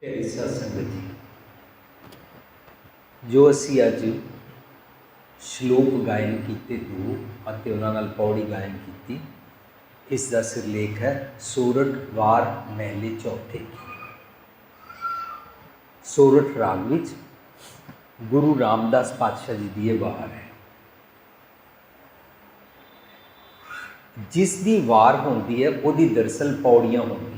प्यारी साध संगत जी, जो असी अज श्लोक गायन किए दो ਅਤੇ ਉਹਨਾਂ ਨਾਲ पौड़ी गायन की, इसका सिरलेख है सोरठ वार महले चौथे की। सोरठ राग विच गुरु रामदास पातशाह जी की वार है, जिस दी वार होंदी है उसकी दरअसल पौड़ियाँ होंदियां।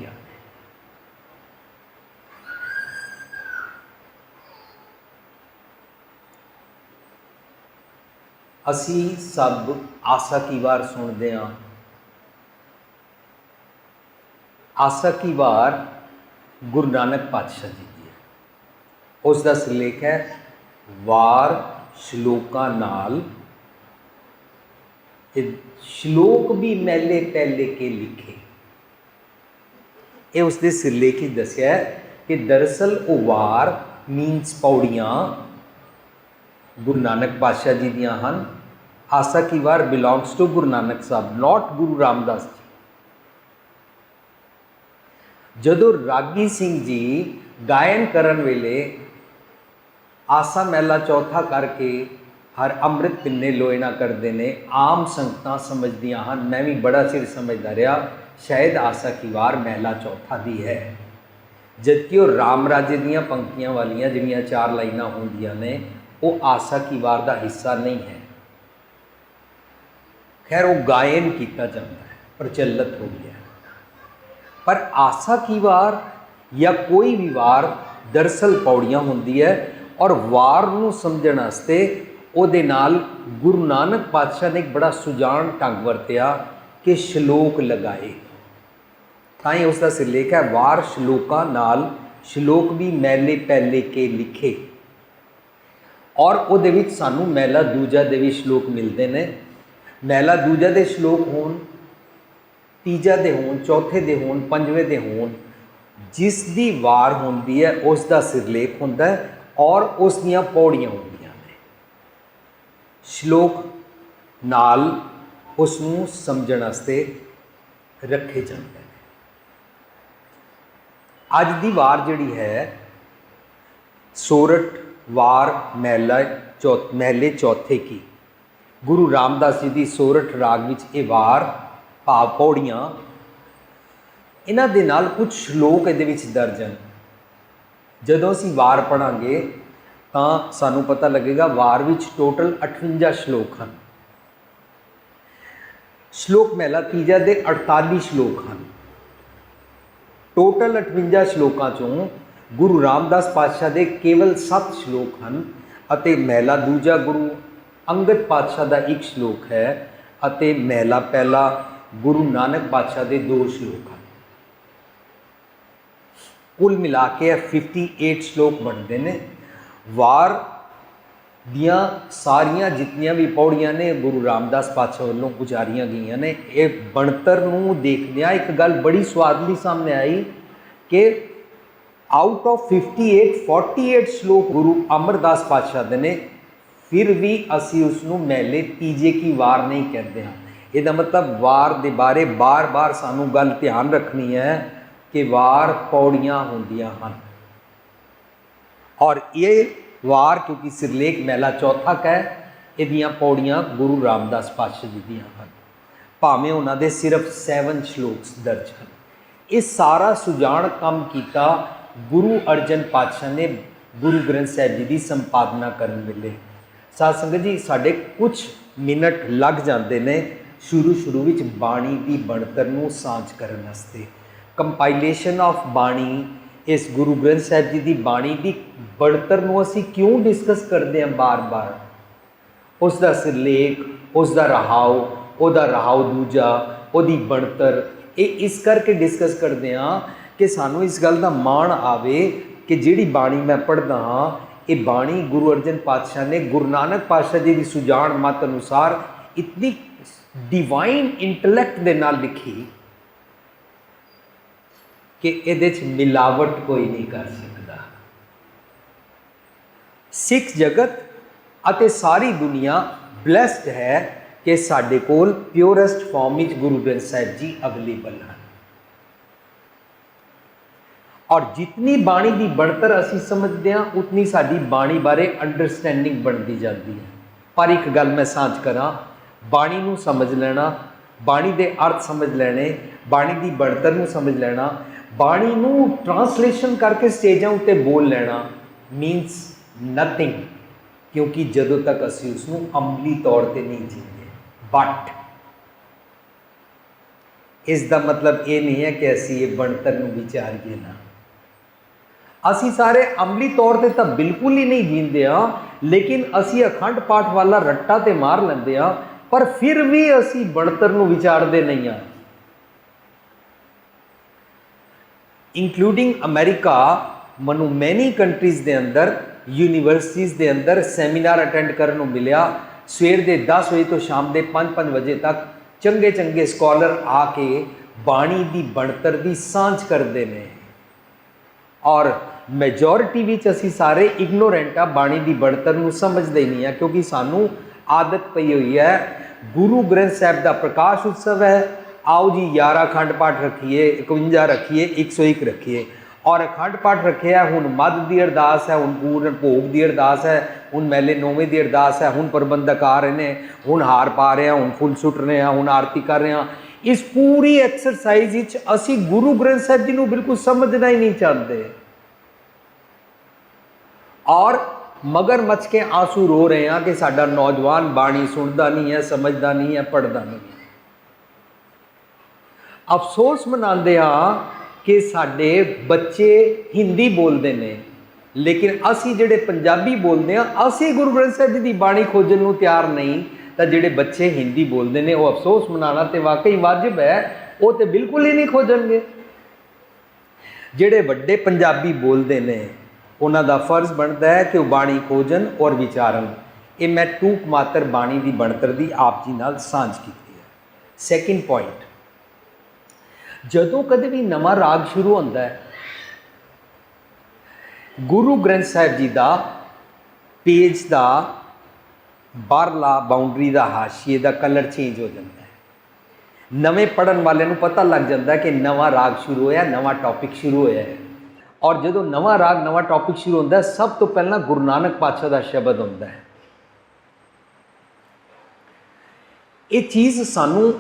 असी सब आसा की वार सुनते हाँ। आसा की वार गुरु नानक पातशाह जी की है, उसका सिरलेख है वार श्लोकां नाल। श्लोक भी मैले पहले के लिखे, ये उसके सिरलेख ही दसिया है कि दरअसल वो वार मीनस पौड़ियाँ गुरु नानक पातशाह जी दियां हन। आसा की वार बिलोंग्स टू गुरु नानक साहब, नॉट गुरु रामदास जी। जदों रागी सिंह जी गायन करन वेले आसा महला चौथा करके हर अमृत पिन्ने लोए ना करते ने, आम संगतां समझदियां हन, मैं भी बड़ा चिर समझदा रहा शायद आसा की वार महला चौथा दी है, जबकि वो राम राजे दियां पंक्तियां वालियां जिहड़ियां चार लाइनां होंदियां ने वो आसा की वार का हिस्सा नहीं है। खैर वो गायन किया जाता है, प्रचलित हो गया है। पर आसा की वार या कोई भी वार दरअसल पौड़ियाँ होंदी है, और वार नूं समझण वास्ते उहदे नाल गुरु नानक पातशाह ने एक बड़ा सुजान ढंग वरतिया कि श्लोक लगाए। ताई उसका सिरलेख है वार श्लोकां नाल, श्लोक भी मैले पहले के लिखे। और उहदे विच सानूं मैला दूजा दे भी श्लोक मिलते हैं। मैला दूजा दे श्लोक होण, तीजा दे होण, चौथे दे होण, पंजवें दे होण, जिस दी वार होंदी है उसका सिरलेख होंदा है और उस दियां पौड़ियां होंदियां ने। श्लोक नाल उसनूं समझण वास्ते रखे जाते हैं। अज दी वार जिहड़ी है सोरठ वार महले चौथे की, गुरु रामदास जी की सोरठ राग विच ये वार भाव पौड़ियाँ, इन्हां दे नाल कुछ श्लोक इहदे विच दर्ज हैं। जदों असीं वार पढ़ांगे तां सानूं पता लगेगा वार विच टोटल 58 श्लोक हैं। श्लोक महला तीजा दे 48 श्लोक हैं। टोटल 58 श्लोकां चों गुरु रामदास पातशाह दे केवल 7 श्लोक हैं, अते महला दूजा गुरु अंगद पातशाह का एक श्लोक है, अते महला पहला गुरु नानक पातशाह के 2 श्लोक हैं। कुल मिला के 58 श्लोक बनते हैं। वार दियाँ सारियां जितनियां भी पौड़ियां ने गुरु रामदास पातशाह वालों उचारियां गई ने। ये बनतर नूं देखदियां एक गल बड़ी स्वादली सामने आई कि आउट ऑफ 58 48 श्लोक गुरु अमरदास पातशाह दे ने, फिर भी असी उसनूं महले तीजे की वार नहीं कहते हैं। इसका मतलब वार दे बारे बार बार सानू गल ध्यान रखनी है कि वार पौड़ियाँ होंदियां हन। और ये वार क्योंकि सिरलेख महला चौथा का है, इहदियां पौड़ियाँ गुरु रामदास पातशाह जी दियां हन, भावें उन्हां दे सिर्फ 7 श्लोक दर्ज हैं। ये सारा सुजान काम किया गुरु अर्जन पातशाह ने गुरु ग्रंथ साहिब जी की संपादना करने वेले। साध संगत जी, साढ़े कुछ मिनट लग जाते हैं शुरू विच बाणी की बनतर नूं सांझ करन वास्ते। कंपाइलेशन ऑफ बाणी, इस गुरु ग्रंथ साहिब जी की बाणी की बनतर नूं असीं क्यों डिस्कस करते हैं बार बार। उसका सिरलेख, उसका रहाव, उहदा रहाव दूजा, उहदी बनतर, ये इस करके डिस्कस करते हैं कि सानूं इस गल का माण आवे कि जिहड़ी बाणी मैं पढ़दा हाँ ये बाणी गुरु अर्जन पातशाह ने गुरु नानक पातशाह जी की सुजान मत अनुसार इतनी डिवाइन इंटलैक्ट दे नाल लिखी कि इहदे च मिलावट कोई नहीं कर सकता। सिख जगत अते सारी दुनिया ब्लैसड है कि साडे कोल प्योरेस्ट फॉर्म में गुरु ग्रंथ साहिब जी अवेलेबल हैं। और जितनी बाणी की ਬਣਤਰ ਅਸੀਂ समझते हैं उतनी साड़ी बाणी बारे अंडरस्टैंडिंग बनती जाती है। पर एक गल मैं साझ करा, बाणी नूं समझ लेना, बाणी के अर्थ समझ लेने, बाणी की ਬਣਤਰ नूं समझ लेना, बाणी नूं ट्रांसलेशन करके स्टेजां उत्ते बोल लेना मीनस नथिंग, क्योंकि जदों तक असीं उसनूं अमली तौर पर नहीं जीते। बट इसका मतलब ये नहीं है कि असीं ये ਬਣਤਰ नूं विचारीए ना। असी सारे अमली तौर पर तो बिल्कुल ही नहीं जींदे हाँ, लेकिन असी अखंड पाठ वाला रट्टा तो मार लेंदे हाँ, पर फिर भी असी ਬਣਤਰ नूं विचारते नहीं हाँ। Including America, Manu many countries के अंदर यूनीवर्सिटीज़ के अंदर सैमीनार अटेंड करने को मिलिया। सवेर के 10 बजे तो शाम के 5-5 बजे तक चंगे चंगे स्कॉलर आके बाणी की ਬਣਤਰ की सांझ करते हैं। और मैजोरिटी विच असी सारे इग्नोरेंट आ, बाणी की ਬਣਤਰ नूं समझते ही नहीं है, क्योंकि सानू आदत पई हुई है। गुरु ग्रंथ साहब का प्रकाश उत्सव है, आओ जी 11 अखंड पाठ रखिए, 51 रखिए, 101 रखिए, और अखंड पाठ रखे है। हुण मध की अरदास है, हुण पूर्ण भोग की अरदास है, हुण मैले नौवें की अरदास है, हुण प्रबंधक आ रहे हैं, हुण हार पा रहे हैं, हुण फुल सुट रहे हैं, हुण आरती कर रहे हैं। इस पूरी एक्सरसाइज विच असी गुरु ग्रंथ साहब जी नूं बिल्कुल समझना ही नहीं चाहते, और मगर मच के आंसू रो रहे हैं कि साडा नौजवान बाणी सुनता नहीं है, समझता नहीं है, पढ़ता नहीं है। अफसोस मनाते हाँ कि साडे बच्चे हिंदी बोलते हैं, लेकिन असी जिहड़े पंजाबी बोलते हैं, असी गुरु ग्रंथ साहब जी की बाणी खोजण नूं तैयार नहीं, तो जिहड़े बच्चे हिंदी बोलते हैं वो अफसोस मनाना तो वाकई वाजिब है, वो तो बिल्कुल ही नहीं खोजणगे। जिहड़े वड्डे पंजाबी बोलते हैं उन्हां दा फर्ज बनता है कि वो बाणी खोजन और विचारन। ये मैं टूक मात्र बाणी की ਬਣਤਰ की आप जी नाल सांझ की है। सैकेंड पॉइंट, जदों कदे भी नवा राग शुरू होता है, गुरु ग्रंथ साहब जी का पेज का बाहरला बाउंड्री का हाशिए का कलर चेंज हो जाता है। नवें पढ़न वाले को पता लग जाता है कि नवा राग शुरू होया, नवा टॉपिक शुरू होया है। और जो नवा राग नवा टॉपिक शुरू होता है, सब तो पहला गुरु नानक पातशाह का शब्द होता है। ये चीज़ सानू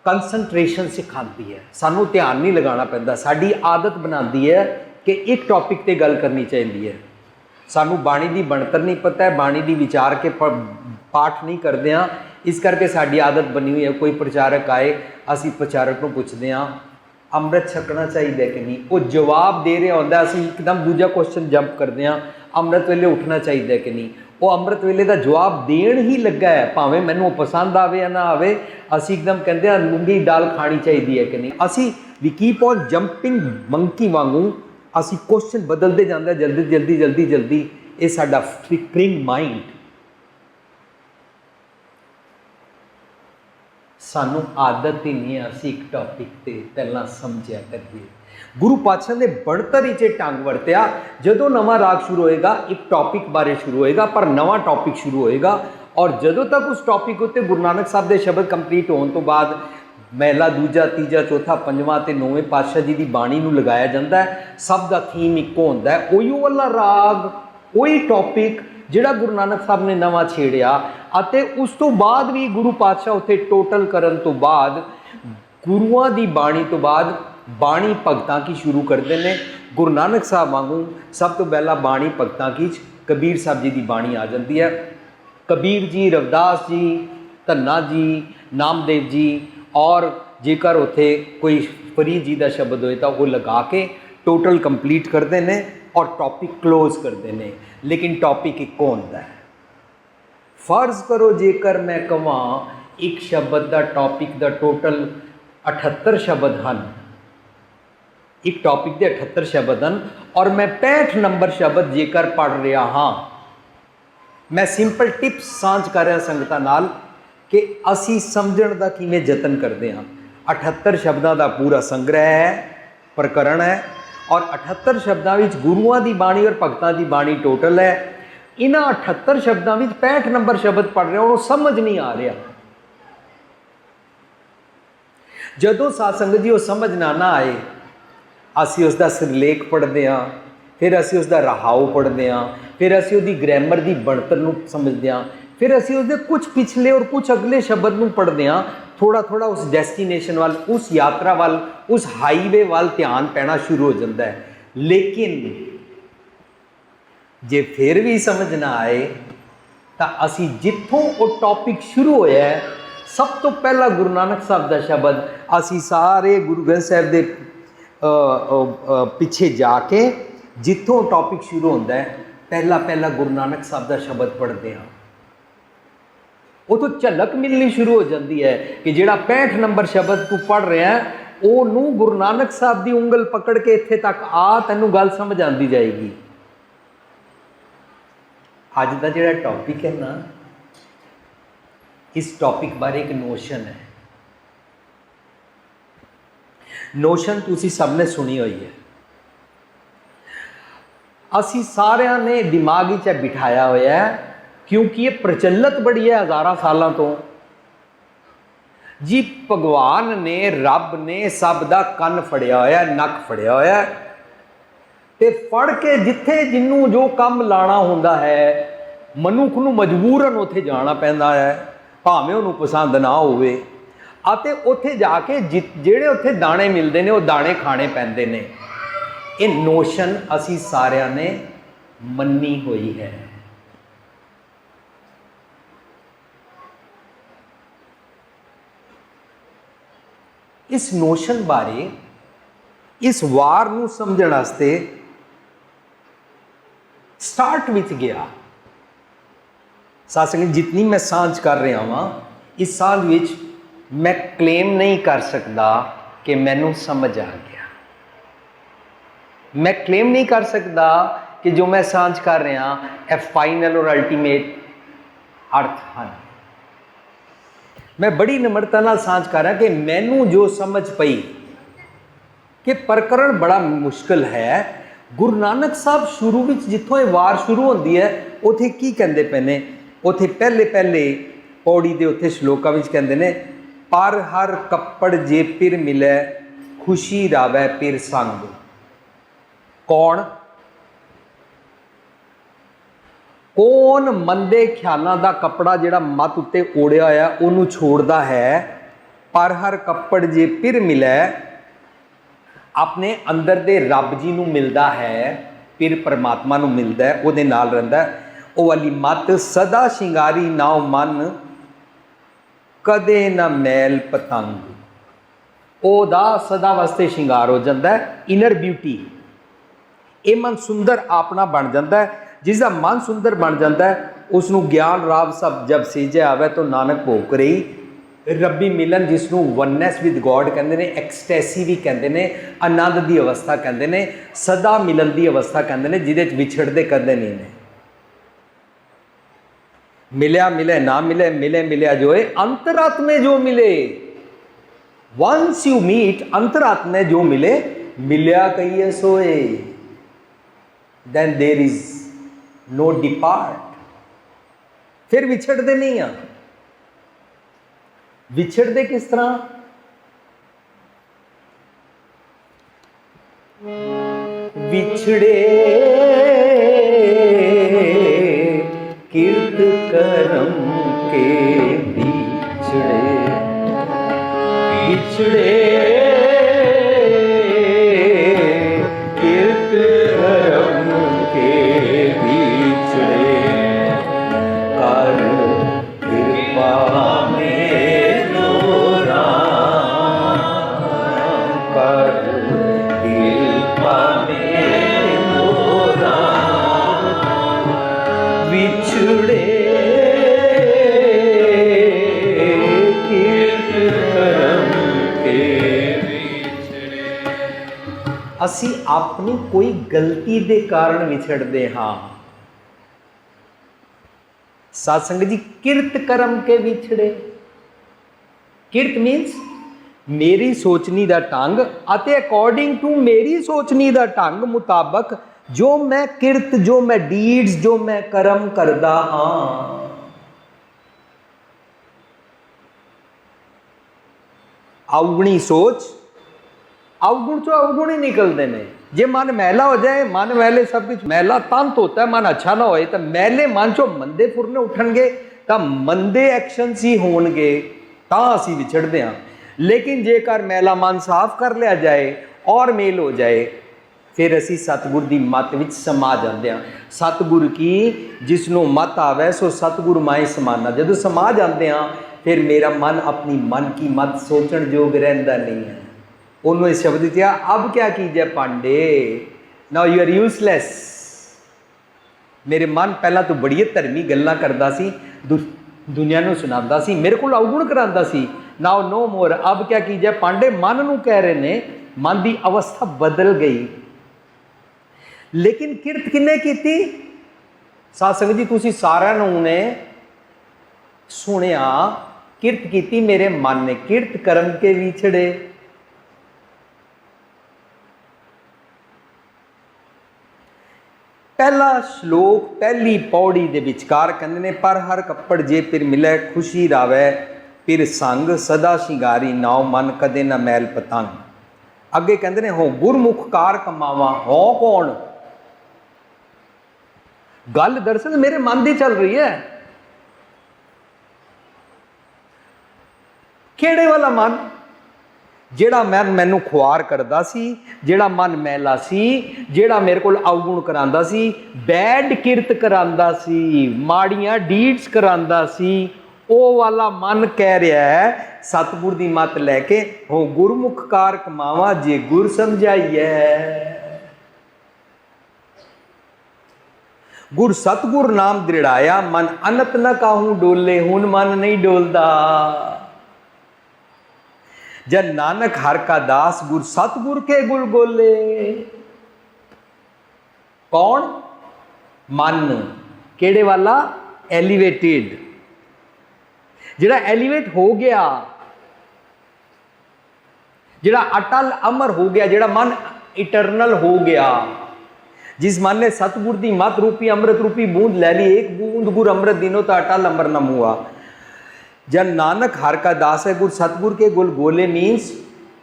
कंसनट्रेशन सिखाती है, सानू ध्यान नहीं लगाना पैंदा, साडी आदत बनाती है कि एक टॉपिक ते गल करनी चाहिए है। सानू बाणी की ਬਣਤਰ नहीं पता है, बाणी की विचार के पाठ नहीं करते हैं, इस करके साडी आदत बनी हुई है। कोई प्रचारक आए, असी प्रचारक को पूछते हैं अमृत छकना चाहिए कि नहीं, वो जवाब दे रहा होंदा, असी एकदम दूजा क्वेश्चन जंप करते हैं अमृत वेले उठना चाहिए कि नहीं। वो अमृत वेले का जवाब देन ही लगा है, भावें मैनू पसंद आवे या ना आवे, असी एकदम कहते हैं मूंगी दाल खानी चाहिए है कि नहीं। असी वी कीप ऑन जंपिंग मंकी वांगू असी क्वेश्चन बदलते जाते हैं, जल्दी जल्दी जल्दी जल्दी। ये साडा फ्लिकरिंग माइंड सानू आदत ही नहीं है, असी एक टॉपिक ते पहला समझिया करिए। गुरु पातशाह ने ਬਣਤਰ ही ढंग वरत्या, जदों नवा राग शुरू होएगा एक टॉपिक बारे शुरू होएगा, पर नवा टॉपिक शुरू होएगा, और जदों तक उस टॉपिक उत्ते गुरु नानक साहब के शब्द कंप्लीट होने तो बाद महला दूजा तीजा चौथा पंजवां ते नौवें पातशाह जी की बाणी नूं लगाया जाता है। सब का थीम इक्को होंदा है, उही वाला राग, उही टॉपिक जिहड़ा गुरु नानक साहब ने नवा छेड़िया। अते उस तो बाद भी गुरु पातशाह उत्थे टोटल करन तो बाद गुरुआं दी बाणी तो बाद बाणी भगतां की शुरू करते हैं। गुरु नानक साहब वांगू सब तो पहला बाणी भगतां की कबीर साहब जी की बाणी आ जाती है। कबीर जी, रविदास जी, धन्ना जी, नामदेव जी, और जेकर उत्थे कोई फरीद जी का शब्द होए तो वो लगा के टोटल कंप्लीट करते हैं और टॉपिक क्लोज करते हैं। लेकिन टॉपिक एक होंदा है। फर्ज करो जेकर मैं कहां एक शब्द का टॉपिक का टोटल 78 शब्द हैं, एक टॉपिक के 78 शब्द हैं, और मैं 65 नंबर शब्द जेकर पढ़ रहा हाँ, मैं सिंपल टिप्स सांझ कर रहा संगतां नाल कि असी समझण दा किवें यतन करते हैं। 78 शब्दों का पूरा संग्रह है, प्रकरण है, और 78 शब्दों में गुरुआं की बाणी और भगतां की बाणी टोटल है। इन्हां 78 शब्दों में 65 नंबर शब्द पढ़ रहे हो, समझ नहीं आ रहा। जदों साध संगत जी वो समझ ना आए ਅਸੀਂ ਉਸ ਦਾ ਸਿਰਲੇਖ ਪੜ੍ਹਦੇ ਹਾਂ, ਫਿਰ ਅਸੀਂ ਉਸ ਦਾ ਰਹਾਉ ਪੜ੍ਹਦੇ ਹਾਂ, ਫਿਰ ਅਸੀਂ ਉਹਦੀ ਗ੍ਰਾਮਰ ਦੀ ਬਣਤਰ ਨੂੰ ਸਮਝਦੇ ਹਾਂ, ਫਿਰ ਅਸੀਂ ਉਸਦੇ ਕੁਝ ਪਿਛਲੇ ਔਰ ਕੁਝ ਅਗਲੇ ਸ਼ਬਦ ਨੂੰ ਪੜ੍ਹਦੇ ਹਾਂ। ਥੋੜ੍ਹਾ ਥੋੜ੍ਹਾ ਉਸ ਡੈਸਟੀਨੇਸ਼ਨ ਵੱਲ, ਉਸ ਯਾਤਰਾ ਵੱਲ, ਉਸ ਹਾਈਵੇ ਵੱਲ ਧਿਆਨ ਪੈਣਾ ਸ਼ੁਰੂ ਹੋ ਜਾਂਦਾ ਹੈ। ਲੇਕਿਨ ਜੇ ਫਿਰ ਵੀ ਸਮਝ ਨਾ ਆਏ ਤਾਂ ਅਸੀਂ ਜਿੱਥੋਂ ਉਹ ਟੌਪਿਕ ਸ਼ੁਰੂ ਹੋਇਆ ਹੈ, ਸਭ ਤੋਂ ਪਹਿਲਾਂ ਗੁਰੂ ਨਾਨਕ ਸਾਹਿਬ ਦਾ ਸ਼ਬਦ, ਅਸੀਂ ਸਾਰੇ ਗੁਰੂ ਗ੍ਰੰਥ ਸਾਹਿਬ ਦੇ ਪਿੱਛੇ ਜਾ ਕੇ ਜਿੱਥੋਂ ਟੌਪਿਕ ਸ਼ੁਰੂ ਹੁੰਦਾ ਹੈ, ਪਹਿਲਾ ਗੁਰੂ ਨਾਨਕ ਸਾਹਿਬ ਦਾ ਸ਼ਬਦ ਪੜ੍ਹਦੇ ਹਾਂ। ਉਹ ਤੋਂ ਝਲਕ ਮਿਲਣੀ ਸ਼ੁਰੂ ਹੋ ਜਾਂਦੀ ਹੈ ਕਿ ਜਿਹੜਾ 65 ਨੰਬਰ ਸ਼ਬਦ ਤੂੰ ਪੜ੍ਹ ਰਿਹਾ ਉਹਨੂੰ ਗੁਰੂ ਨਾਨਕ ਸਾਹਿਬ ਦੀ ਉਂਗਲ ਪਕੜ ਕੇ ਇੱਥੇ ਤੱਕ ਆ, ਤੈਨੂੰ ਗੱਲ ਸਮਝ ਆਉਂਦੀ ਜਾਏਗੀ। ਅੱਜ ਦਾ ਜਿਹੜਾ ਟੌਪਿਕ ਹੈ ਨਾ, ਇਸ ਟੌਪਿਕ ਬਾਰੇ ਇੱਕ ਨੋਸ਼ਨ ਹੈ। ਨੋਸ਼ਨ ਤੁਸੀਂ ਸਭ ਨੇ ਸੁਣੀ ਹੋਈ ਹੈ। ਅਸੀਂ ਸਾਰਿਆਂ ਨੇ ਦਿਮਾਗ ਵਿੱਚ ਬਿਠਾਇਆ ਹੋਇਆ ਹੈ, क्योंकि ये प्रचलित बड़ी है हज़ारां सालों तो जी। भगवान ने, रब ने सब दा कन फड़िया होया, नक फड़िया होया ते फड़ के जिथे जिन्नू जो काम लाना हुंदा है, मनुख नूं मजबूरन उत्थे जाना पैंदा है, भावें उहनूं पसंद ना होवे, अते उत्थे जाके जिहड़े उत्थे दाणे मिलदे ने, वो दाणे खाने पैंदे ने। ये नोशन असी सारियां ने मन्नी हुई है। इस नोशन बारे, इस वार नूं समझण वास्ते स्टार्ट विच गया। साथ संगत जितनी मैं सांझ कर रहा हाँ, इस सांझ विच मैं क्लेम नहीं कर सकता कि मैनू समझ आ गया। मैं क्लेम नहीं कर सकता कि जो मैं सांझ कर रहा है फाइनल और अल्टीमेट अर्थ हैं। मैं बड़ी निमरता नाल सांझ कर रहा कि मैनू जो समझ पई कि प्रकरण बड़ा मुश्किल है। गुरु नानक साहब शुरू में जिथों ये वार शुरू होती है, उथे की कहते पे ने, उथे पहले पौड़ी के उत्थे श्लोकां विच कहते ने, पर हर कपड़ जे पिर मिले खुशी रावै पिर संग। कौन कौन मंदे ख्यालों का कपड़ा जिहड़ा मत उत्ते ओढ़िया होया उहनूं छोड़दा है। पर हर कपड़ जे पिर मिले, अपने अंदर दे रब जी नूं मिलदा है, पिर परमात्मा नूं मिलदा है, उहदे नाल रहिंदा है। ਉਹ वाली मत सदा शिंगारी नाउ मन कदे न मैल पतंग। ओदा सदा वास्ते शिंगार हो जाता है, इनर ब्यूटी। ये मन सुंदर अपना बन जाता है। जिसका मन सुंदर बन जाता है, उसनू ज्ञान राव सब जब सीजे आवे तो नानक भोग रही रब्बी मिलन, जिसनू वननेस विद गॉड कहते हैं, एक्सटैसी भी कहते हैं, आनंद की अवस्था कहते हैं, सदा मिलन की अवस्था कहते हैं, जिहदे विछड़ते कदे नहीं ने। मिलिया मिले ना मिले, मिले मिलिया जोए, अंतरात्मे जो मिले। वंस यू मीट अंतरात्मे जो मिले, मिलिया कहिए सोए, then there is no depart. फिर विछड़ते नहीं आ। विछड़ते किस तरह? विछड़े कीर्त करम के बिछड़े, बिछड़े कीर्त करम के बिछड़े, कर कृपा मेरो राम, कर कृपा मेरो राम। विछड़े कीर्त करम के बिछड़े। असी अपनी कोई गलती के कारण विछड़ते हाँ। सत्संग जी, किरत कर्म के विछड़े। किरत मीन्स मेरी सोचनी का ढंग, अते अकॉर्डिंग टू मेरी सोचनी का ढंग मुताबक जो मैं किरत, जो मैं डीड्स, जो मैं कर्म करदा हाँ। अवगणी सोच, अवगुण चो अवगुण ही निकलते हैं। जे मन मैला हो जाए, मन मैले सब कुछ मैला तंत होता है, मन अच्छा ना होए तो मैले मन चो मंदे फुरने उठणगे, तो मंदे एक्शनस ही होणगे, तां असीं विछड़दे हां। लेकिन जेकर मैला मन साफ कर लिया जाए और मेल हो जाए, फिर असी सतगुर की मत विच समा जाते हैं। सतगुर की जिसनों मत आवे सो सतगुर माए समाना। जदों समा जाते हैं फिर मेरा मन अपनी मन की मत सोचण योग रहिंदा नहीं है। उन्होंने शब्द दिया, अब क्या कीजिए पांडे, नाउ यू आर यूजलैस। मेरे मन पहला तो बड़ी धर्मी गल्लां करदा सी, दुनिया नूं सुणांदा सी, मेरे को अवगुण करांदा सी। नाउ नो मोर, अब क्या कीजिए पांडे, मन नूं कह रहे ने, मन की अवस्था बदल गई। लेकिन किरत किन्ने कीती? साध संगत जी तुसीं सारिआं ने सुनिया, किरत कीती मेरे मन ने, किरत कर्म के विछड़े। पहला श्लोक पहली पौड़ी दे विचकार कहंदे ने, पर हर कपड़ जे फिर मिले खुशी रावै, फिर संग सदा शिंगारी, नाव मन कदे न मैल पतंग। अगे कहंदे ने, हो गुरमुख कार कमावा, हो कौन? गल दरअसल मेरे मन की चल रही है। किहड़े वाला मन? जिहड़ा मन मैनू खुआर करदा सी, जिहड़ा मन मैला सी, जिहड़ा मेरे को अवगुण करांदा सी, बैड किरत करांदा सी, माड़ियां डीड्स करांदा सी, ओ वाला मन कह रहा है सतगुर की मत लैके, हो गुरमुख कार कमावा जे गुर समझाइए। गुर सतगुर नाम दृढ़ाया, मन अनत न काहू डोले, हुन मन नहीं डोलदा। जब नानक हर का दास, गुर सतगुर के गुल बोले। कौन? मन केड़े वाला? एलिवेटेड, जिहड़ा एलिवेट हो गया, जिहड़ा अटल अमर हो गया, जिहड़ा मन इटरनल हो गया, जिस मन ने सतगुर की मत रूपी अमृत रूपी बूंद ले ली, एक बूंद गुर अमृत दिनो तो अटल अमर न हुआ। जब नानक हर का दास है, गुर सतगुर के गुल बोले मीनस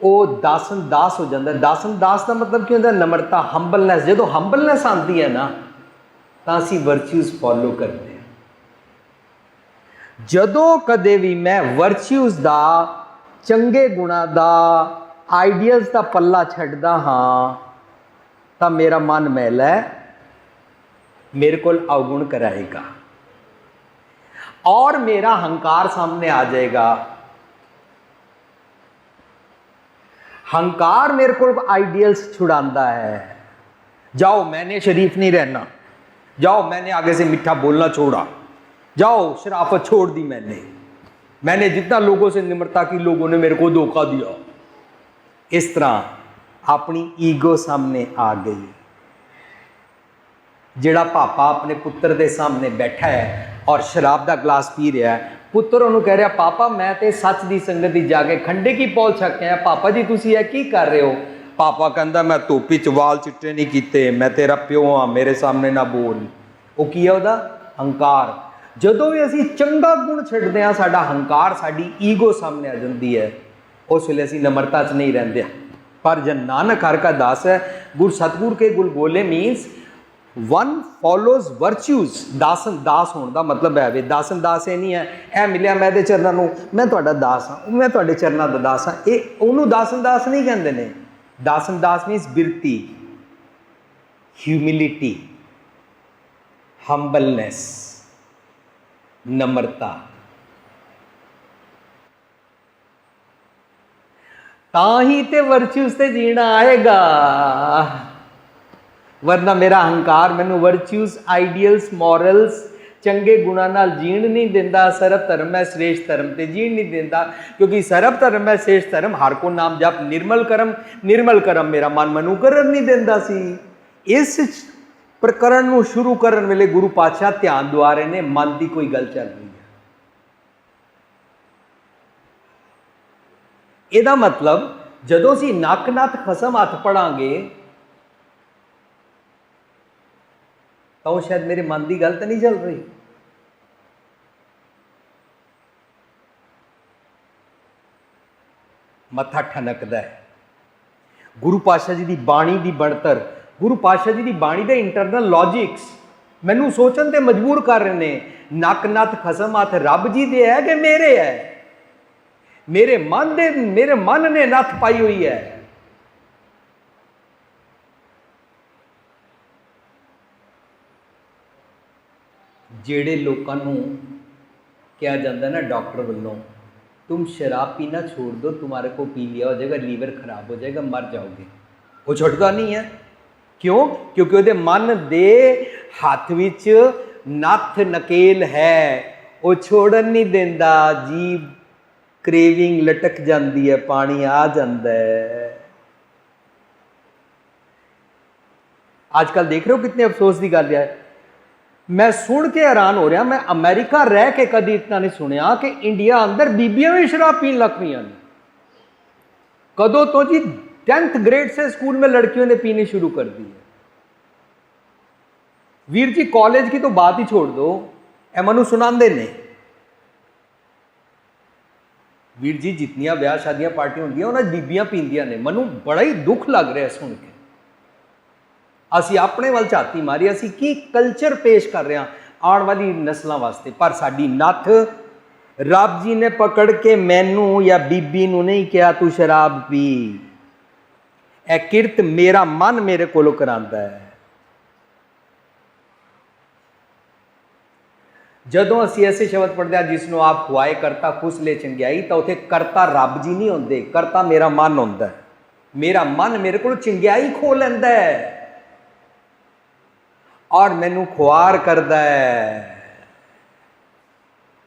वो दासन दास हो जाता है। दासन दास का मतलब की होता है? नम्रता, हंबलनैस। जो हंबलनैस आती है ना, तो असी वर्च्यूज फॉलो करते हैं। जदों कदे भी मैं वर्च्यूज का, चंगे गुणा का, आइडियल्स का पल्ला छड्डदा हाँ, तो मेरा मन मैला है, मेरे को अवगुण कराएगा और मेरा हंकार सामने आ जाएगा। हंकार मेरे को आइडियल्स छुड़ाता है। जाओ मैंने शरीफ नहीं रहना, जाओ मैंने आगे से मीठा बोलना छोड़ा, जाओ शराफत छोड़ दी, मैंने जितना लोगों से निम्रता की, लोगों ने मेरे को धोखा दिया। इस तरह अपनी ईगो सामने आ गई। जिहड़ा पापा अपने पुत्र के सामने बैठा है और शराब का गिलास पी रहा है, पुत्र उन्होंने कह रहा, पापा मैं तो सच की संगत की जाके खंडे की पौल छक के आया, पापा जी तुसी यह की कर रहे हो? पापा कहता मैं धोपी च वाल चिट्टे नहीं किए, मैं तेरा प्यो हाँ, मेरे सामने ना बोल। वो की है वह? हंकार। जदों भी असी चंगा गुण छड्डदे हां, साडा हंकार, साडी ईगो सामने आ जाती है, उस वेले असी नम्रता च नहीं रहिंदे। पर जब नानक हर का दास है, गुर सतगुर के गुल बोले मीनस वन फॉलोज वर्च्यूज। दासन दास होने का मतलब है वे, दासन दास ये नहीं है ए मिलिया मैं दे चरणों नूं, मैं तुहाडा दास हाँ, मैं तुहाडे चरणों का दास हाँ, ये उन्होंने दासन दास नहीं कहते ने। दासन दास मीनस बिरती, ह्यूमिलिटी, हंबलनेस, नम्रता। ताही ते वर्च्यूज ते जीना आएगा, वरना मेरा हंकार मैनू वर्च्यूज, आइडियल्स, मॉरल्स, चंगे गुणा नाल जीण नहीं देंदा। सर्व धर्म है श्रेष्ठ धर्म ते जीण नहीं देंदा, क्योंकि सर्व धर्म है श्रेष्ठ धर्म, हर को नाम जप निर्मल करम, निर्मल करम मेरा मन मनु करन नहीं देंदा सी। इस प्रकरण नूं शुरू करन वेले गुरु पातशाह ध्यान दुआ रहे ने, मन की कोई गल चल रही है। ਇਹਦਾ मतलब ਜਦੋਂ ਅਸੀਂ ਨੱਕ ਨੱਥ ਖਸਮ ਹੱਥ ਪੜਾਂਗੇ ਤਾਂ ਉਹ ਸ਼ਾਇਦ ਮੇਰੇ ਮਨ ਦੀ ਗੱਲ ਤਾਂ ਨਹੀਂ ਚੱਲ ਰਹੀ। ਮੱਥਾ ਠਨਕਦਾ ਹੈ, ਗੁਰੂ ਪਾਤਸ਼ਾਹ ਜੀ ਦੀ ਬਾਣੀ ਦੀ ਬਣਤਰ, ਗੁਰੂ ਪਾਤਸ਼ਾਹ ਜੀ ਦੀ ਬਾਣੀ ਦੇ ਇੰਟਰਨਲ ਲੌਜਿਕਸ ਮੈਨੂੰ ਸੋਚਣ ਤੇ ਮਜਬੂਰ ਕਰ ਰਹੇ ਨੇ। ਨੱਕ ਨੱਥ ਖਸਮ ਹੱਥ ਰੱਬ ਜੀ ਦੇ ਹੈ ਕਿ ਮੇਰੇ ਹੈ? ਮੇਰੇ ਮਨ ਨੇ ਨੱਥ ਪਾਈ ਹੋਈ ਹੈ। ਜਿਹੜੇ ਲੋਕਾਂ ਨੂੰ ਕਿਹਾ ਜਾਂਦਾ ਨਾ ਡਾਕਟਰ ਵੱਲੋਂ, तुम शराब पीना छोड़ दो, तुम्हारे को पी लिया हो जाएगा, लीवर खराब हो जाएगा, मर जाओगे, वो छुटता नहीं है। क्यों? क्योंकि ਉਹਦੇ ਮਨ ਦੇ ਹੱਥ ਵਿੱਚ ਨੱਥ ਨਕੇਲ ਹੈ, ਉਹ ਛੋੜਨ ਨਹੀਂ ਦਿੰਦਾ। ਜੀਭ ਕ੍ਰੇਵਿੰਗ ਲਟਕ ਜਾਂਦੀ ਹੈ, ਪਾਣੀ ਆ ਜਾਂਦਾ ਹੈ। ਅੱਜ ਕੱਲ ਦੇਖ ਰਹੇ ਹੋ कितने अफसोस की गल है। मैं सुन के हैरान हो रहा, मैं अमेरिका रह के कभी इतना नहीं सुनिया कि इंडिया अंदर बीबियां भी शराब पीन लग पई हैं। कदों तो जी 10th ग्रेड से स्कूल में लड़कियों ने पीनी शुरू कर दी है। वीर जी कॉलेज की तो बात ही छोड़ दो, ए मनु सुनांदे ने वीर जी जितनियां ब्याह शादियां पार्टियां होंदियां उन्हां बीबियां पींदियां ने। मनु बड़ा ही दुख लग रहा है सुन के। ਅਸੀਂ ਆਪਣੇ ਵੱਲ ਝਾਤੀ ਮਾਰੀ, ਅਸੀਂ ਕੀ ਕਲਚਰ ਪੇਸ਼ ਕਰ ਰਹੇ ਹਾਂ ਆਉਣ ਵਾਲੀ ਨਸਲਾਂ ਵਾਸਤੇ। ਪਰ ਸਾਡੀ ਨੱਥ ਰੱਬ ਜੀ ਨੇ ਪਕੜ ਕੇ ਮੈਨੂੰ ਜਾਂ ਬੀਬੀ ਨੂੰ ਨਹੀਂ ਕਿਹਾ ਤੂੰ ਸ਼ਰਾਬ ਪੀ। ਇਹ ਕਿਰਤ ਮੇਰਾ ਮਨ ਮੇਰੇ ਕੋਲੋਂ ਕਰਾਂਦਾ ਹੈ। ਜਦੋਂ ਅਸੀਂ ਐਸੇ ਸ਼ਬਦ ਪੜ੍ਹਦੇ ਹਾਂ ਜਿਸ ਨੂੰ ਆਪ ਖੁਆਏ ਕਰਤਾ ਖੁਸ਼ ਲੈ ਚੰਗਿਆਈ, ਤਾਂ ਉੱਥੇ ਕਰਤਾ ਰੱਬ ਜੀ ਨਹੀਂ ਹੁੰਦੇ, ਕਰਤਾ ਮੇਰਾ ਮਨ ਹੁੰਦਾ। ਮੇਰਾ ਮਨ ਮੇਰੇ ਕੋਲ ਚੰਗਿਆਈ ਖੋ ਲੈਂਦਾ ਹੈ और मैनू खुआर करदा है।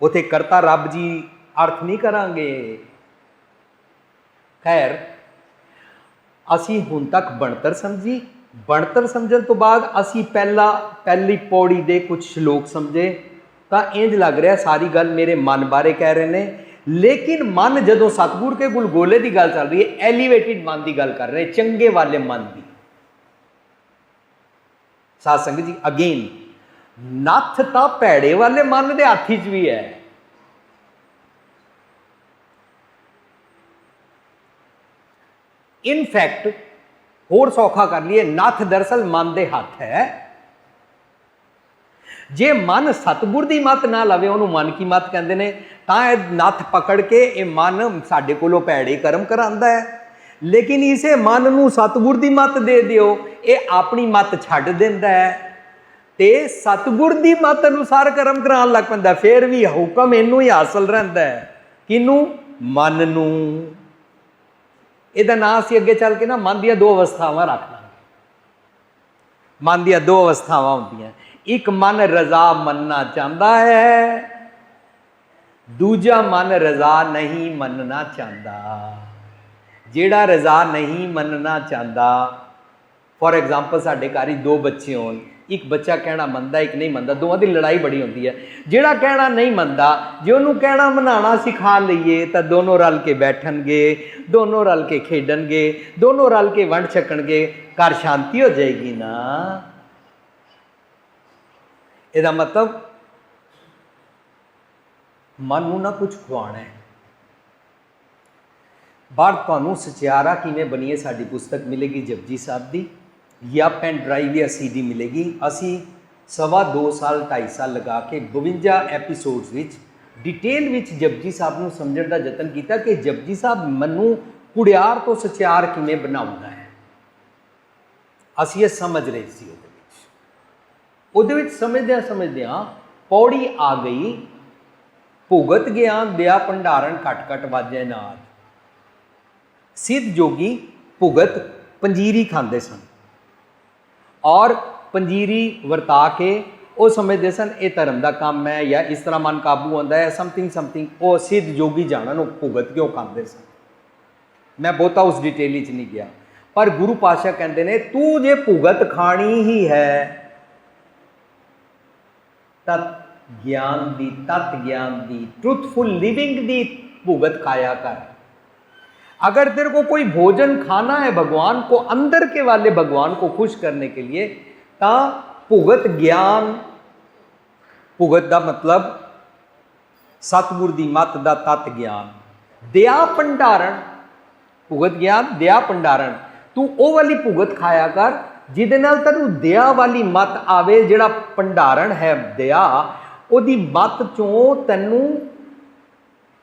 उथे करता रब जी अर्थ नहीं करांगे। खैर असी हुण तक बनतर समझी, बनतर समझण तो बाद असी पहली पौड़ी दे कुछ श्लोक समझे, तो इंज लग रहा सारी गल मेरे मन बारे कह रहे ने। लेकिन मन जदों सतगुर के गुलगोले की गल चल रही है, एलीवेटिड मन की गल कर रहे, चंगे वाले मन की। साध संगत जी अगेन नथ तो भैड़े वाले मन के हथ च भी है। इनफैक्ट होर सौखा कर लिए, नथ दरअसल मन के हथ है। जे मन सतगुर की मत ना लवे, उन्होंने मन की मत कहते हैं, तो नथ पकड़ के ये मन साडे कोलों भैड़े कर्म करांदा है। लेकिन इसे मन नूं सतगुर की मत दे दिओ, ये अपनी मत छड्ड दिंदा है ते सतगुर की मत अनुसार कर्म कराउण लग पैंदा। फिर भी हुक्म इनू ही हासिल रहिंदा है, किनू? मन नूं। इहदा नाम असीं अगे चल के ना मन दी दो अवस्थावां रख लांगे। मन दी दो अवस्थावां हुंदियां, एक मन रजा मनना चाहता है, दूजा मन रजा नहीं मनना चाहता। ਜਿਹੜਾ रजा नहीं मनना चाहता, फॉर एग्जाम्पल साढ़े घर ही दो बच्चे हो, एक बच्चा कहना मनता एक नहीं मनता, दोवां दी लड़ाई बड़ी होती है। जिहड़ा कहना नहीं मनता, जे उन्होंने कहना मनाना सिखा लीए तो दोनों रल के बैठणगे, दोनों रल के खेडणगे, दोनों रल के वंड छकणगे, घर शांति हो जाएगी ना। इहदा मतलब मन नूं ना कुछ खुआना है। बाहर तुहानूं सचियारा किवें बनीए साडी पुस्तक मिलेगी जपजी साहब की, या पेन ड्राइव या CD मिलेगी। असी 2.25 साल 2.5 साल लगा के 52 एपीसोड्स विच डिटेल विच जपजी साहब नूं समझण दा यतन कीता कि जपजी साहब मनु कुड़ियार तो सचियार किवें बनाउंदा है। असी ये समझ रहे सी। उहदे विच समझदियां पौड़ी आ गई, भुगत ज्ञान दिया भंडारण घट घट वाजे नाद। सिद्ध जोगी भुगत पंजीरी खाते सन और पंजीरी वरता के वो समझते सन ये धर्म का काम है या इस तरह मन काबू आता है, समथिंग वो सिद्ध जोगी जानन वो भुगत क्यों खाते सन। मैं बहुता उस डिटेल च नहीं गया, पर गुरु पातशाह कहते हैं तू जे भुगत खानी ही है तत् ज्ञान दी, तत् ज्ञान दी, ट्रुथफुल लिविंग दी भुगत खाया कर। अगर तेरे को कोई भोजन खाना है भगवान को, अंदर के वाले भगवान को खुश करने के लिए, ता भुगत ज्ञान, भुगत का मतलब सतगुर दी मत दा तत् ज्ञान, दया भंडारण, भुगत ज्ञान दया भंडारण। तू वो वाली भुगत खाया कर जिहदे नाल तैनूं दया वाली मत आवे। जिहड़ा भंडारण है दया, उहदी मत चों तैनूं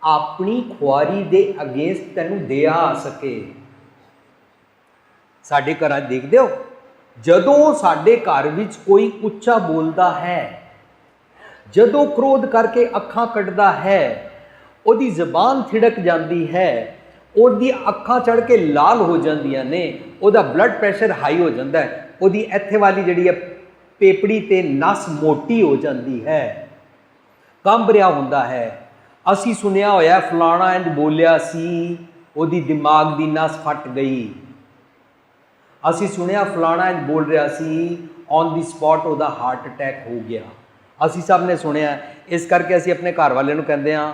अपनी खुआरी दे अगेंस्ट तैनूं दया आ सके। साडे घरां देखदे हो, जदों साडे घर विच कोई उच्चा बोलदा है, जदों क्रोध करके अखां कड्ढदा है, उहदी जबान थिड़क जाती है, उहदी अखां चढ़ के लाल हो जांदियां ने, उहदा ब्लड प्रैशर हाई हो जाता है, उहदी इत्थे वाली जिहड़ी है पेपड़ी ते नस मोटी हो जाती है, कंब रिहा हुंदा है। असी सुनिया होया फलाना इंज बोलिया सी, उहदी दिमाग दी नस फट गई। असी सुनिया फलाना इंज बोल रहा सी, ऑन दी स्पॉट उहदा हार्ट अटैक हो गया। असी सब ने सुनिया, इस करके असी अपने घर वाले नूं कहंदे हां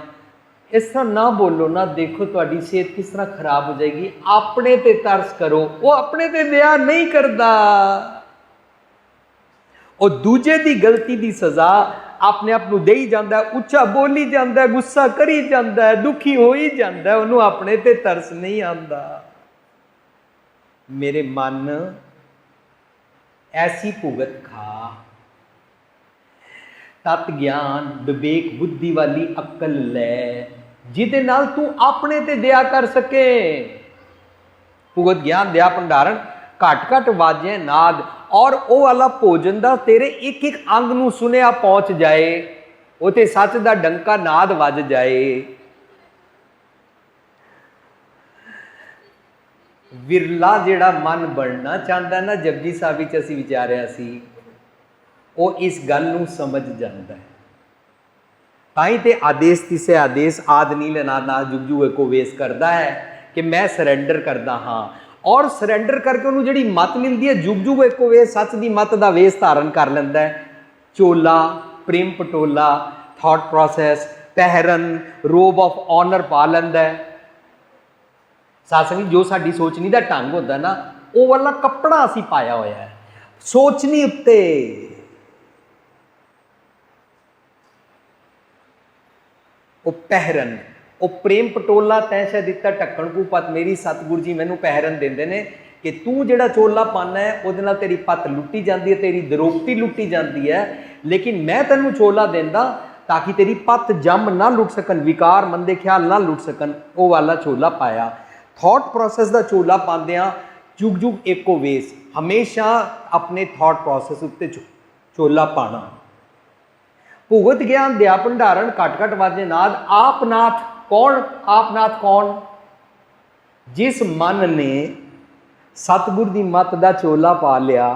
इस तरह ना बोलो ना, देखो तुहाडी सेहत किस तरह खराब हो जाएगी, अपने ते तरस करो। वो अपने ते दया नहीं करता, वो दूजे दी गलती दी सज़ा अपने आप नूं देई जांदा है, उच्चा बोली जांदा है, गुस्सा करी जांदा है, दुखी हो ही जांदा है, उन्होंने अपने ते तरस नहीं आंदा। मेरे मन ऐसी भुगत खा, तत ज्ञान विवेक बुद्धि वाली अक्ल लै, जिहदे नाल तू अपने ते दया कर सके। भुगत ज्ञान दया भंडारण घट घट वाजे नाद, और वो वाला भोजन दा तेरे एक एक अंग नूं सुनिया पहुंच जाए, उते सच दा डंका नाद वज जाए। विरला जिहड़ा मन बनना चाहता ना, जपजी साहिब विच असीं विचारिया सी, वो इस गल नूं समझ जाता है। ताई ते आदेश तिसे आदेश आद नील अनाद नाद जुग जुग एको वेस करता है कि मैं सरेंडर करता हाँ, और सरेंडर करके उन्होंने जिहड़ी मत मिलती है जुग जुग एको वेस सच की मत का वेस धारण कर लेंदा है। चोला, प्रेम पटोला, थॉट प्रोसैस, पहरन, रोब ऑफ ऑनर पा लेंदा है। सत्संग जो साडी सोचनी का ढंग होता ना, वो वाला कपड़ा असी पाया होया है सोचनी उत्ते। वो पहरन, वो प्रेम पटोला तैं शा दिता ढक्कन को पत मेरी, सतगुरु जी मैनू पहरन देंदे ने कि तू जिहड़ा चोला पाना है उहदे नाल तेरी पत लुटी जाती है, तेरी दरोगती लुटी जाती है, लेकिन मैं तैनू चोला देंदा ताकि तेरी पत जम ना लुट सकन, विकार मंदे ख्याल ना लुट सकन। वो वाला चोला पाया। थॉट प्रोसैस का चोला पांदियां जुग जुग एको वेस, हमेशा अपने थॉट प्रोसैस उत्ते चोला पाना। भुगत ज्ञान दया भंडारण घट घट वाजे नाद आपनाथ। कौन आपनाथ? कौन? जिस मन ने सतगुर की मत का चोला पा लिया,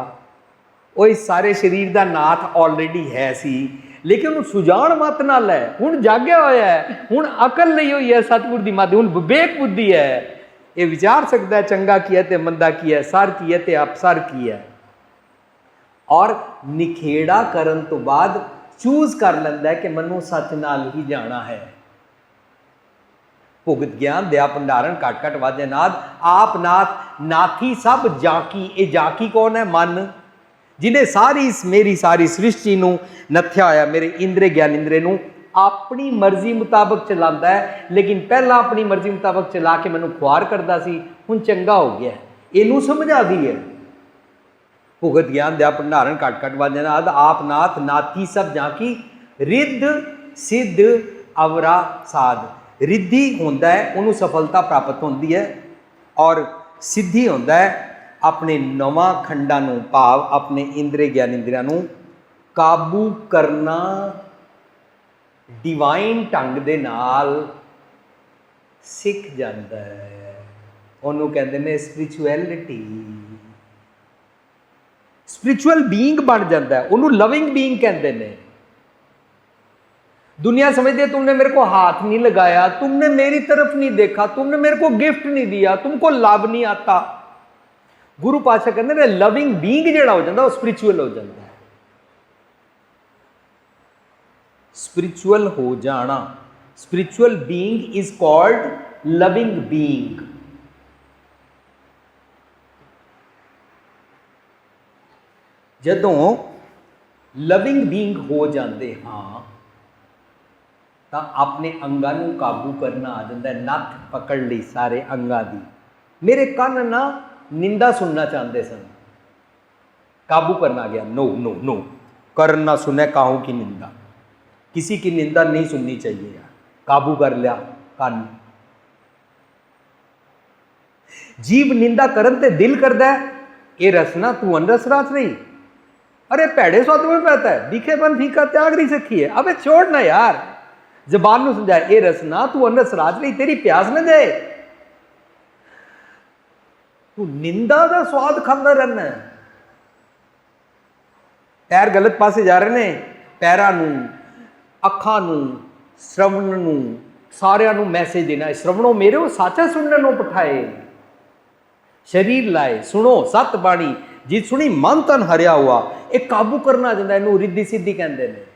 वो इस सारे शरीर का नाथ ऑलरेडी है सी, लेकिन उन्हें सुजान मत नाल है, हुण जाग्या होया है, हुण अकल नहीं हुई है सतगुर की मत, हुण विवेक बुद्धि है, ये विचार सकता है चंगा की है ते मंदा की है, सर की है ते अपसर की है, और निखेड़ा करन तो बाद चूज कर लेंदा है कि मनु सच नाल ही जाना है। भुगत ज्ञान दया भंडारण घट घट वाजे नाद आप नाथ नाथी सब जाकी। ये जाकी कौन है? मन, जिन्हें सारी मेरी सारी सृष्टि नूं नथ्या होया, मेरे इंद्रे ज्ञान इंद्रे नूं अपनी मर्जी मुताबक चलाता है, लेकिन पहला अपनी मर्जी मुताबक चला के मैनू खुआर करता सी, हुण चंगा हो गया, इनू समझा दी है। भुगत ज्ञान दया भंडारण घट घट वाजे नाद आप नाथ नाथी सब जाकी। रिद्ध सिद्ध अवरा साध। रिद्धि होंदा है उन्होंने सफलता प्राप्त होती है, और सिद्धि होंदा है अपने नवां खंडां नूं भाव अपने इंद्रे ज्ञान इंद्रियां नूं काबू करना डिवाइन ढंग दे नाल सीख जाता है। उन्होंने कहते हैं स्पिरिचुअलिटी। स्पिरिचुअल बीइंग बन जाता है, उन्होंने लविंग बीइंग कहते हैं। दुनिया समझती है तुमने मेरे को हाथ नहीं लगाया, तुमने मेरी तरफ नहीं देखा, तुमने मेरे को गिफ्ट नहीं दिया, तुमको लव नहीं आता। गुरु पातशाह कहते हैं लविंग बीइंग जिहड़ा हो जाता वो स्पिरिचुअल हो जाता है। स्पिरिचुअल हो जाना, spiritual being is called loving being. जदों लविंग बीइंग हो जाते हाँ तो अपने अंगां नूं काबू करना आ जाता है। नथ पकड़ ली सारे अंगां दी। मेरे कन ना निंदा सुनना चाहते सन, काबू करना गया। नो नो नो, कर ना सुने काहू की निंदा, किसी की निंदा नहीं सुननी चाहिए यार। काबू कर लिया कान। जीव निंदा करन ते दिल करदा है, ये रसना तू अनरस रास नहीं, अरे भैड़े स्वाद में पता है, दिखेपन फीका त्याग नहीं सखी है। अबे छोड़ ना यार, जबान में समझाए, ए रसना तू अनरस राज नहीं, तेरी प्यास न जाए, तू निंदा का स्वाद खांदा रहना है। पैर गलत पासे जा रहे ने, पैरां नूं, अखां नूं, श्रवण नूं, सारियां नूं मैसेज देना है, श्रवणों मेरे वो साचा सुनने नो पठाए, शरीर लाए सुनो सत बाणी, जी सुनी मन तन हरिया हुआ। एक काबू करना जाता है, इनू रिद्धि सिद्धि कहते हैं।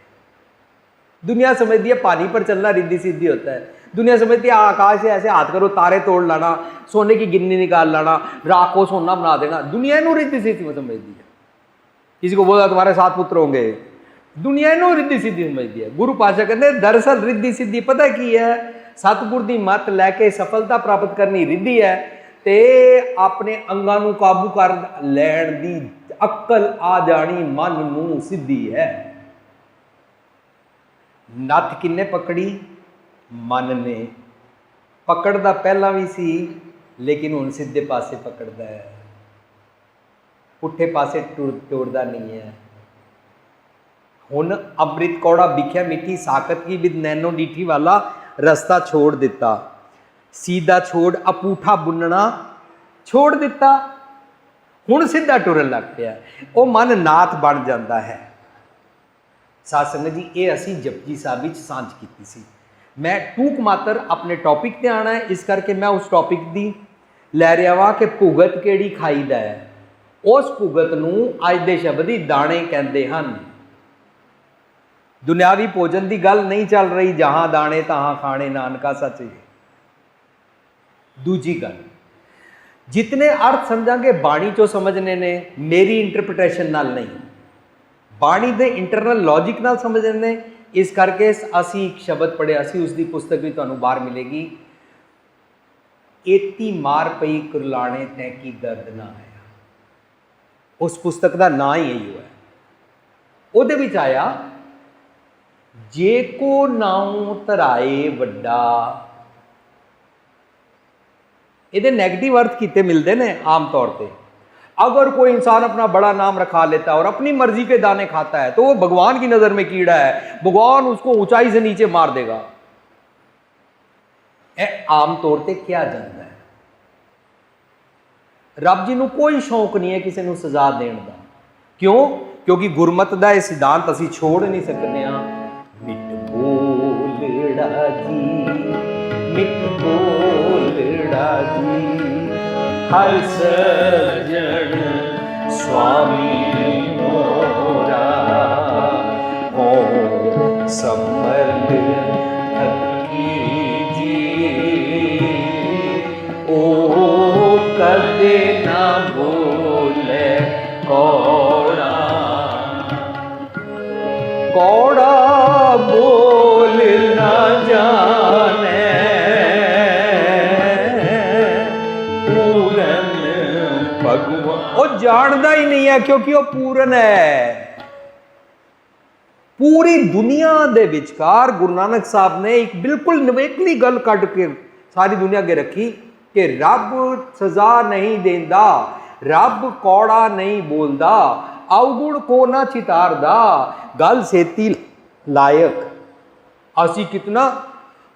दुनिया समझती है पानी पर चलना रिद्धि सिद्धि होता है, दुनिया समझती है आकाश से ऐसे हाथ करो तारे तोड़ लाना, सोने की गिन्नी निकाल लाना, राख को सोना बना देना, दुनिया इनू रिद्धि सिद्धि समझती है। किसी को बोला तुम्हारे 7 पुत्र होंगे, दुनिया इनू रिद्धि सिद्धि समझती है। गुरु पातशाह कहते हैं दरअसल रिद्धि सिद्धि पता की है, सतगुर की मत लैके सफलता प्राप्त करनी रिद्धि है, ते अपने अंगां नूं काबू कर लैण दी अक्ल आ जानी मन नूं सिद्धि है। नत्थ किन्ने पकड़ी? मन ने। पकड़दा पहला भी सी, लेकिन हुण सीधे पासे पकड़दा है, पुठे पासे टुरदा नहीं है। हुण अमृत कौड़ा बिख्या मीठी साकत की बिद नैनो डीठी वाला रास्ता छोड़ दिता, सीधा छोड़ अपूठा बुनना छोड़ दिता, हुण सीधा टुरन लग पिया, वो मन नाथ बन जाता है। साध संगत जी, ये असी जपजी साहब विच सांझ कीती सी। मैं टूक मात्र अपने टॉपिक ते आना है, इस करके मैं उस टॉपिक दी लै रहा वा कि भुगत केड़ी खाईदा है। उस भुगत नूं अज दे शब्द ही दाणे कहंदे हन। दुनियावी भोजन की गल नहीं चल रही, जहां दाने तहां खाने, नानका सच है। दूजी गल, जितने अर्थ समझांगे बाणी चो समझने ने, मेरी इंटरप्रिटेशन नाल नहीं, बाणी दे इंटरनल लॉजिक नाल समझने ने। इस करके असी एक शब्द पढ़िया सी, उसकी पुस्तक भी तुहानूं बाहर मिलेगी, एती मार पई कुरलाने तैं की दर्द ना आया। उस पुस्तक का नाम ही यही है। उहदे विच आया, जे को नाउ धराए वड्डा, ये नेगेटिव अर्थ किते मिलते हैं आम तौर पर। अगर कोई इंसान अपना बड़ा नाम रखा लेता है और अपनी मर्जी के दाने खाता है, तो वो भगवान की नजर में कीड़ा है, भगवान उसको ऊंचाई से नीचे मार देगा। आम तौर पर क्या जानता है, रब जी को कोई शौक नहीं है किसी को सजा देने का। क्यों? क्योंकि गुरमत का यह सिद्धांत असी छोड़ नहीं सकते हैं। मिट बोलड़ा जी, मिट बोलड़ा जी, हर सज्जन स्वामी मोरा, हो संभल थकी जी, ओ कदे ना बोले कौड़ा, कौड़ा बोल ना जाने, वो जानता ही नहीं है, क्योंकि वो पूर्ण है। पूरी दुनिया दे विचकार गुरु नानक साहब ने एक बिल्कुल नवेकली गल कट के सारी दुनिया के रखी कि रब सजा नहीं देंदा, रब कौड़ा नहीं बोलदा, अवगुण को ना चितारदा, गल सेती लायक। असी कितना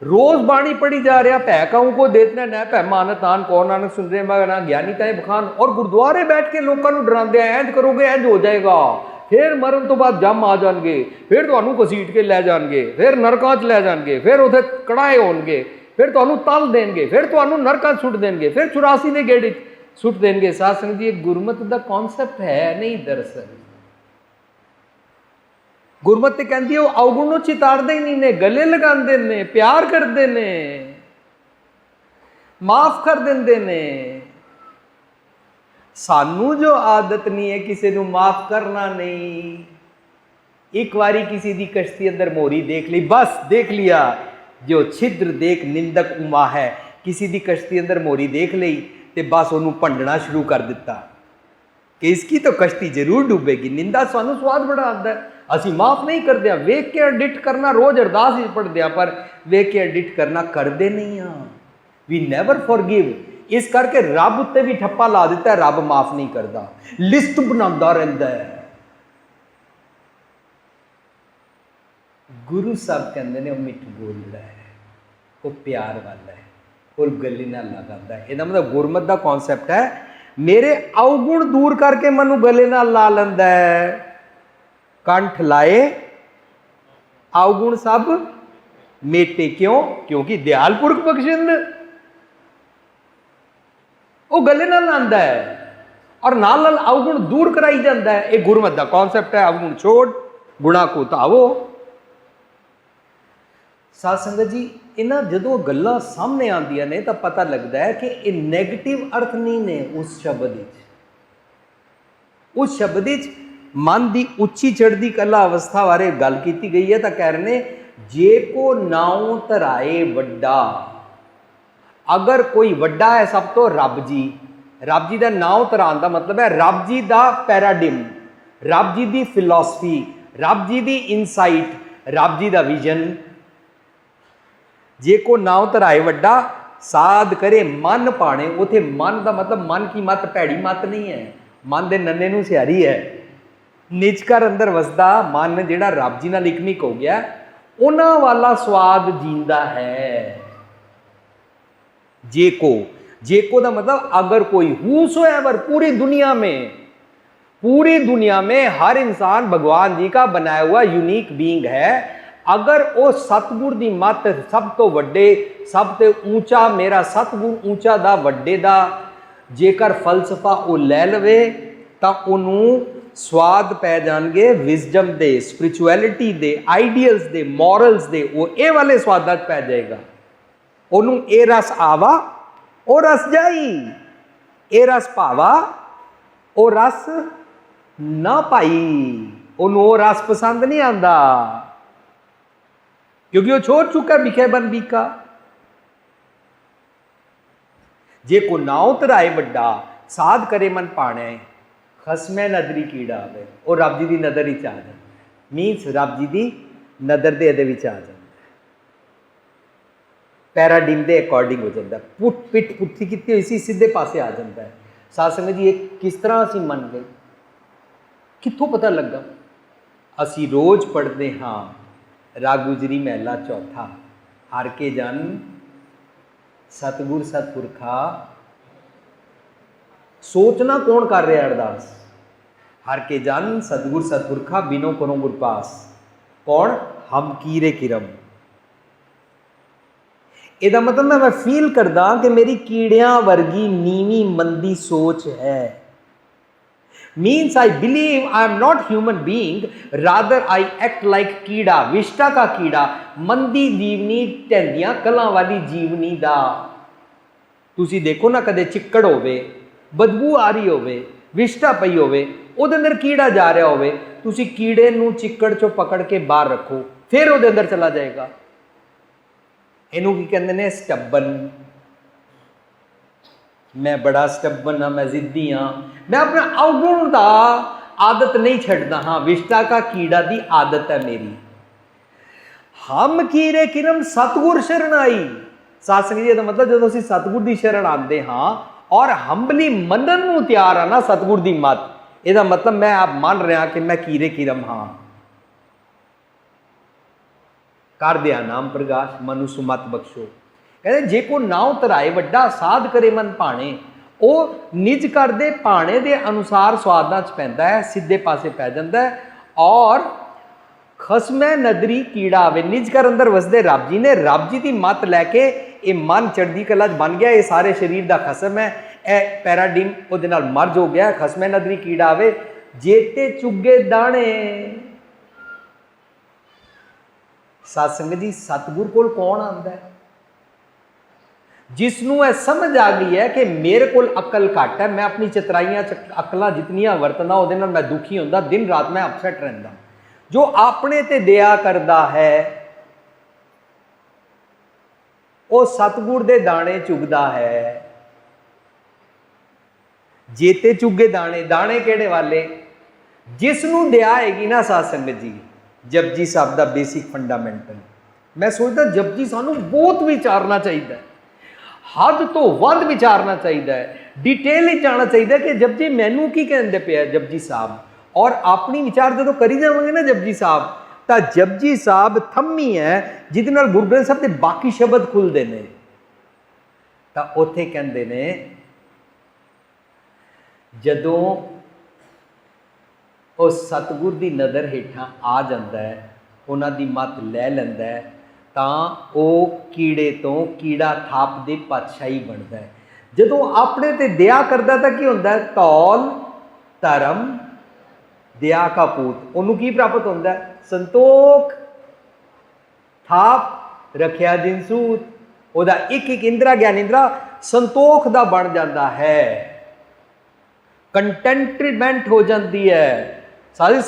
रोज बाणी पढ़ी जा रहा, भै कहूं को देतना न भै मानत आन, कौन नानक सुन रहे मगर ना ज्ञानी ताए बखान, और गुरुद्वारे बैठ के लोगों को डराते हैं, इंज करोगे इंज हो जाएगा, फिर मरण तो बाद जम आ जाएंगे, फिर तुहानू घसीट के लै जाएंगे, फिर नरकां च लै जाएंगे, फिर उथे कड़ाए होणगे, फिर तुहानू तल देंगे, फिर तुहानू नरकां सुट देंगे, फिर 84 दे गेड़ सुट देंगे। साध संगत जी, गुरमत का कॉन्सैप्ट है नहीं। दरअसल गुरमत ते कहती है अवगुण नूं चितारदे ही नहीं ने, गले लगाते ने, प्यार करते ने, माफ कर देंदे ने। सानू जो आदत नहीं है किसी को माफ करना नहीं। एक बारी किसी की कश्ती अंदर मोरी देख ली, बस देख लिया, जो छिद्र देख निंदक उमा है। किसी की कश्ती अंदर मोरी देख ली, तो बस उन्होंने भंडना शुरू कर दिता कि इसकी तो कश्ती जरूर डूबेगी। निंदा सानू स्वाद बड़ा आता है, असी माफ़ नहीं करते, वेख के एडिट करना, रोज़ अरदास ही पढ़ते हैं, पर वेख के एडिट करना करते नहीं हाँ। We never forgive. इस करके रब उत्ते भी ठप्पा ला दिता है, रब माफ़ नहीं करता, लिस्ट बनाता रहता है। गुरु साहब कहते हैं मिठ बोलता है, वो प्यार वाला है, वो गली नाल लगाता है। इसका मतलब गुरमत का कॉन्सैप्ट है मेरे अवगुण दूर करके मनु गले नाल ला लैंदा है। कंठ लाए अवगुण सब मेटे, क्यों? क्योंकि दयाल पुरख बख्शिंद, वो गले नाल लांदा है और नाल नाल अवगुण दूर कराई जाता है। ये गुरमत का कॉन्सैप्ट है, अवगुण छोड़ गुणा को धावो। साध संगत जी, इन्हां जदों गल्लां सामने आंदियां ने तो पता लगता है कि ये नैगेटिव अर्थ नहीं ने उस शब्द विच। उस शब्द विच मन की उच्ची चढ़ती कला अवस्था बारे गल की गई है, तो कह रहे ने जे को नाउ धराए वड्डा। अगर कोई वड्डा है सब तो रब जी, रब जी का नाउ धरान का मतलब है रब जी का पैराडिम, रब जी की फिलॉसफी, रब जी की इनसाइट, रब जी का विजन। जे को नाव धराए वड्डा साध करे मन पाने। उथे मन का मतलब मन की मत भैड़ी मत नहीं है, मन के नन्ने नूं सियारी है। निजकर अंदर वसदा मन जिहड़ा रब जी नाल इकमिक हो गया, उन्हां वाला स्वाद जींदा है। जे को का मतलब अगर कोई हूसोएवर, पूरी दुनिया में हर इंसान भगवान जी का बनाया हुआ यूनिक बीइंग है। अगर वो सतगुर की मत सब तो वड्डे, सब तो ऊंचा, मेरा सतगुर ऊंचा दा वड्डे दा जेकर फलसफा वो लै लवे तो उन्होंने स्वाद पै जाएंगे विजडम दे, स्पिरिचुअलिटी दे, आइडियल्स दे, मॉरल्स दे, वो ये वाले स्वादा पै जाएगा। उन्होंने ये रस आवा वो रस जाई, ये रस भावा वो रस ना पाई, उन्होंने वो रस पसंद नहीं आता क्योंकि वो छोड़ चुका बिखे बन बीका। जे को नाव धराए वड्डा साध करे मन पाने, खसमै नदरी कीड़ा आवे, और रब जी की नज़र ही आ जाए। मीनस रब जी की नज़र दे आ जाए, पैराडिम के अकॉर्डिंग हो जाता है। पिठ पुट्ठी की हुई सी सीधे पासे आ जाता है। साध संगत जी, ये किस तरह असी मन गए, कितों पता लगा? असी रोज़ पढ़ते हाँ राग गुजरी महला चौथा, हर के जन सतगुर सतपुरखा। सोचना कौन कर रहा अरदास? हर के जन सतगुर सतपुरखा बिनो करो गुरपास। कौन? हम कीरे किरम। ਇਹਦਾ मतलब मैं फील करदा कि मेरी कीड़ियां वर्गी नीवी मंदी सोच है। Means I believe I am not human being, rather I act like कीड़ा, विष्टा का कीड़ा, मंदी जीवनी, ढैंदियां कलां वाली जीवनी दा। तुसी देखो ना, कदे चिक्कड़ होवे, बदबू आ रही होवे, विष्टा पई होवे, ਉਹਦੇ अंदर कीड़ा जा रहा होवे, तुसी कीड़े नूं चिक्कड़ चों पकड़ के बाहर रखो, फिर ਉਹਦੇ अंदर चला जाएगा। इनू की कहते हैं स्टब्बन। मैं बड़ा स्टब्बन हाँ, मैं जिद्दी हाँ, मैं अपने अवगुण का आदत नहीं छड्डदा हाँ, विष्टा का कीड़ा की आदत है मेरी। हम कीरे किरम सतगुर शरण आई। साध संगत जी, मतलब जो असीं सतगुर की शरण आते हाँ और हंबली मनन नूं तैयार हाँ ना सतगुर की मत, ਇਹਦਾ मतलब मैं आप मान रहा कि मैं कीरे किरम हाँ। कर दिया नाम प्रकाश मनु सुमत बख्शो। कहते जे को नाव धराए वड्डा साध करे मन भाने, वो निज कर दे भाने के अनुसार स्वादां च पैंदा है, सीधे पासे पै जांदा है। और खसमै नदरी कीड़ा आवे, निज कर अंदर वसदे रब जी ने, रब जी की मत लैके ये मन चढ़दी कला बन गया, ये सारे शरीर का खसम है, ए पैराडिम उहदे नाल मर्ज हो गया। खसमै नदरी कीड़ा आवे जेते चुगे दाने। साध संगत जी, सतगुर कोल कौन आंदा है? जिसनों यह समझ आ गई है कि मेरे को अकल घट है, मैं अपनी चतराइयां अकलां जितनियां वरतना उहदे नाल मैं दुखी होंदा, दिन रात मैं अपसैट रहिंदा। जो अपने ते दया करदा है वो सतगुर दे दाने चुगदा है। जेते चुगे दाने, दाने केड़े वाले? जिसनू दया हैगी ना साध संगत जी, जपजी साहब का बेसिक फंडामेंटल, मैं सोचता जपजी सानू बहुत विचारना चाहिए, हद तो वध विचारना चाहिए, डिटेल ही जाना चाहिए कि जपजी मैनू की कहते पे जपजी साहब, और अपनी विचार जो करी जावांगे ना जपजी साहब, तो जपजी साहब थम्मी है जिहदे नाल गुरु ग्रंथ साहब के बाकी शब्द खुलते हैं। तो उत्थे कहते ने जदों उस सतगुर की नज़र हेठां आ जाता है, उन्हां दी मत लै लैंदा है, तां वो कीड़े तो कीड़ा थाप दे पातशाही बनता है। जदों अपने ते दया करता तो की होंदा है? धौल धर्म दया का पूत। उन्होंने की प्राप्त होता है? संतोख थाप रखिया जिनसूत। ਉਹਦਾ एक एक इंद्रा ज्ञानेंद्रा संतोख का बन जाता है, कंटेंटमेंट हो जाती है। सारे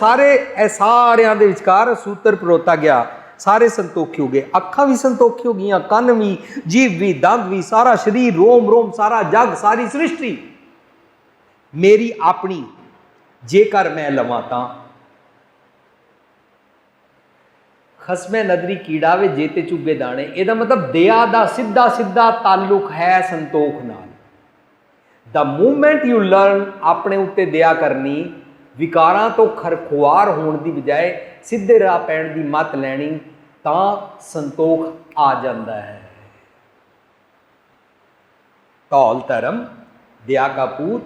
दे विचकार सूत्र परोता गया, सारे संतोखी हो गए, अखां भी संतोखी हो गई, कन भी, जीव भी, दंद भी, सारा शरीर, रोम रोम, सारा जग, सारी सृष्टि मेरी अपनी जेकर मैं लवां तां। खसमे नदरी कीड़ा वे जेते चुगे दाने, ਇਹਦਾ मतलब दया का सीधा सीधा ताल्लुक है संतोख नाल। द मूवमेंट यू लर्न अपने उत्ते दया करनी, विकारां तो खरखुआर होने की बजाय सीधे राह पैण की मत लैनी, तां संतोख आ जाता है। धौल धर्म दया का पूत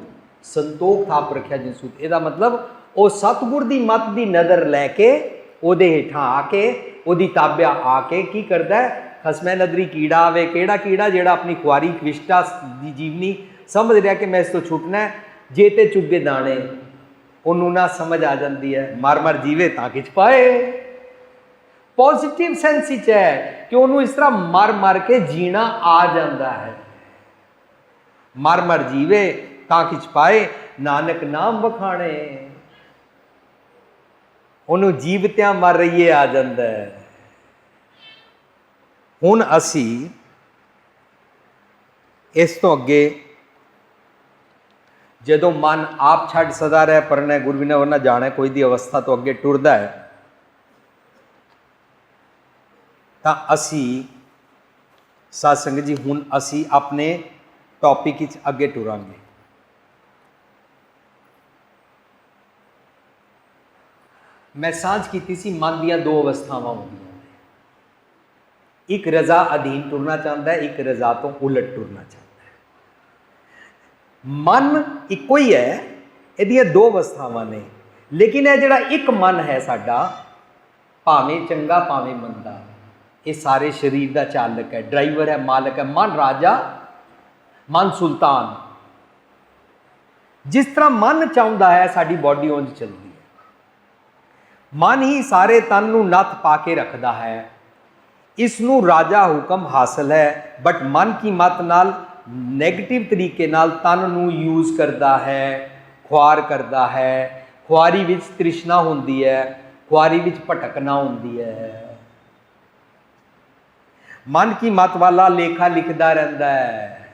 संतोख थाप रखिया जिनसूत। ਇਹਦਾ मतलब वो सतगुर की मत की नज़र लैके ਉਹਦੇ ਹੇਠਾਂ आ के ਉਹਦੀ ताबिया आके की करता है? खसमै नदरी कीड़ा आवे, केड़ा कीड़ा? जेड़ा अपनी खुआरी विष्टा की जीवनी समझ रहा कि मैं इस तो छुटना है, जे ते चुगे दाने, उन्होंने ना समझ आ जाती है, मर मर जीवे तां किच पाए। पॉजिटिव सेंस है कि उन्होंने इस तरह मर मर के जीना आ जाता है, मर मर जीवे तां किच पाए, नानक नाम बखाने। उन्होंने जीवत्या मर रही आ जाता है। हुण असी इस तो अगे जदों मन आप छड़ सदा रह परना गुरु बिना वरना जाने कोई दी अवस्था तो अगे टुरदा है, तां असी साध संगत जी हुण असी अपने टॉपिक विच अगे टुरांगे। मैं सांझ की सी मन दियां दो अवस्थावां होंदियां, एक रजा अधीन टुरना चाहता है, एक रजा तो उलट टुरना चाहता है। मन इको ही है, इहदियां दो अवस्थावां ने, लेकिन यह जिहड़ा एक मन है साडा, भावें चंगा भावें मंदा, ये सारे शरीर का चालक है, ड्राइवर है, मालक है। मन राजा, मन सुल्तान। जिस तरह मन चाहता है साडी बॉडी उंज चलती है। मन ही सारे तन नूं नत्थ पा के रखता है, इसनूं राजा हुक्म हासिल है, बट मन की मत नाल नैगेटिव तरीके नाल तन नूं यूज़ करता है, खुआर करता है, खुआरी विच तृष्णा होंदी है, खुआरी विच भटकना होंदी है। मन की मत वाला लेखा लिखता रहता है।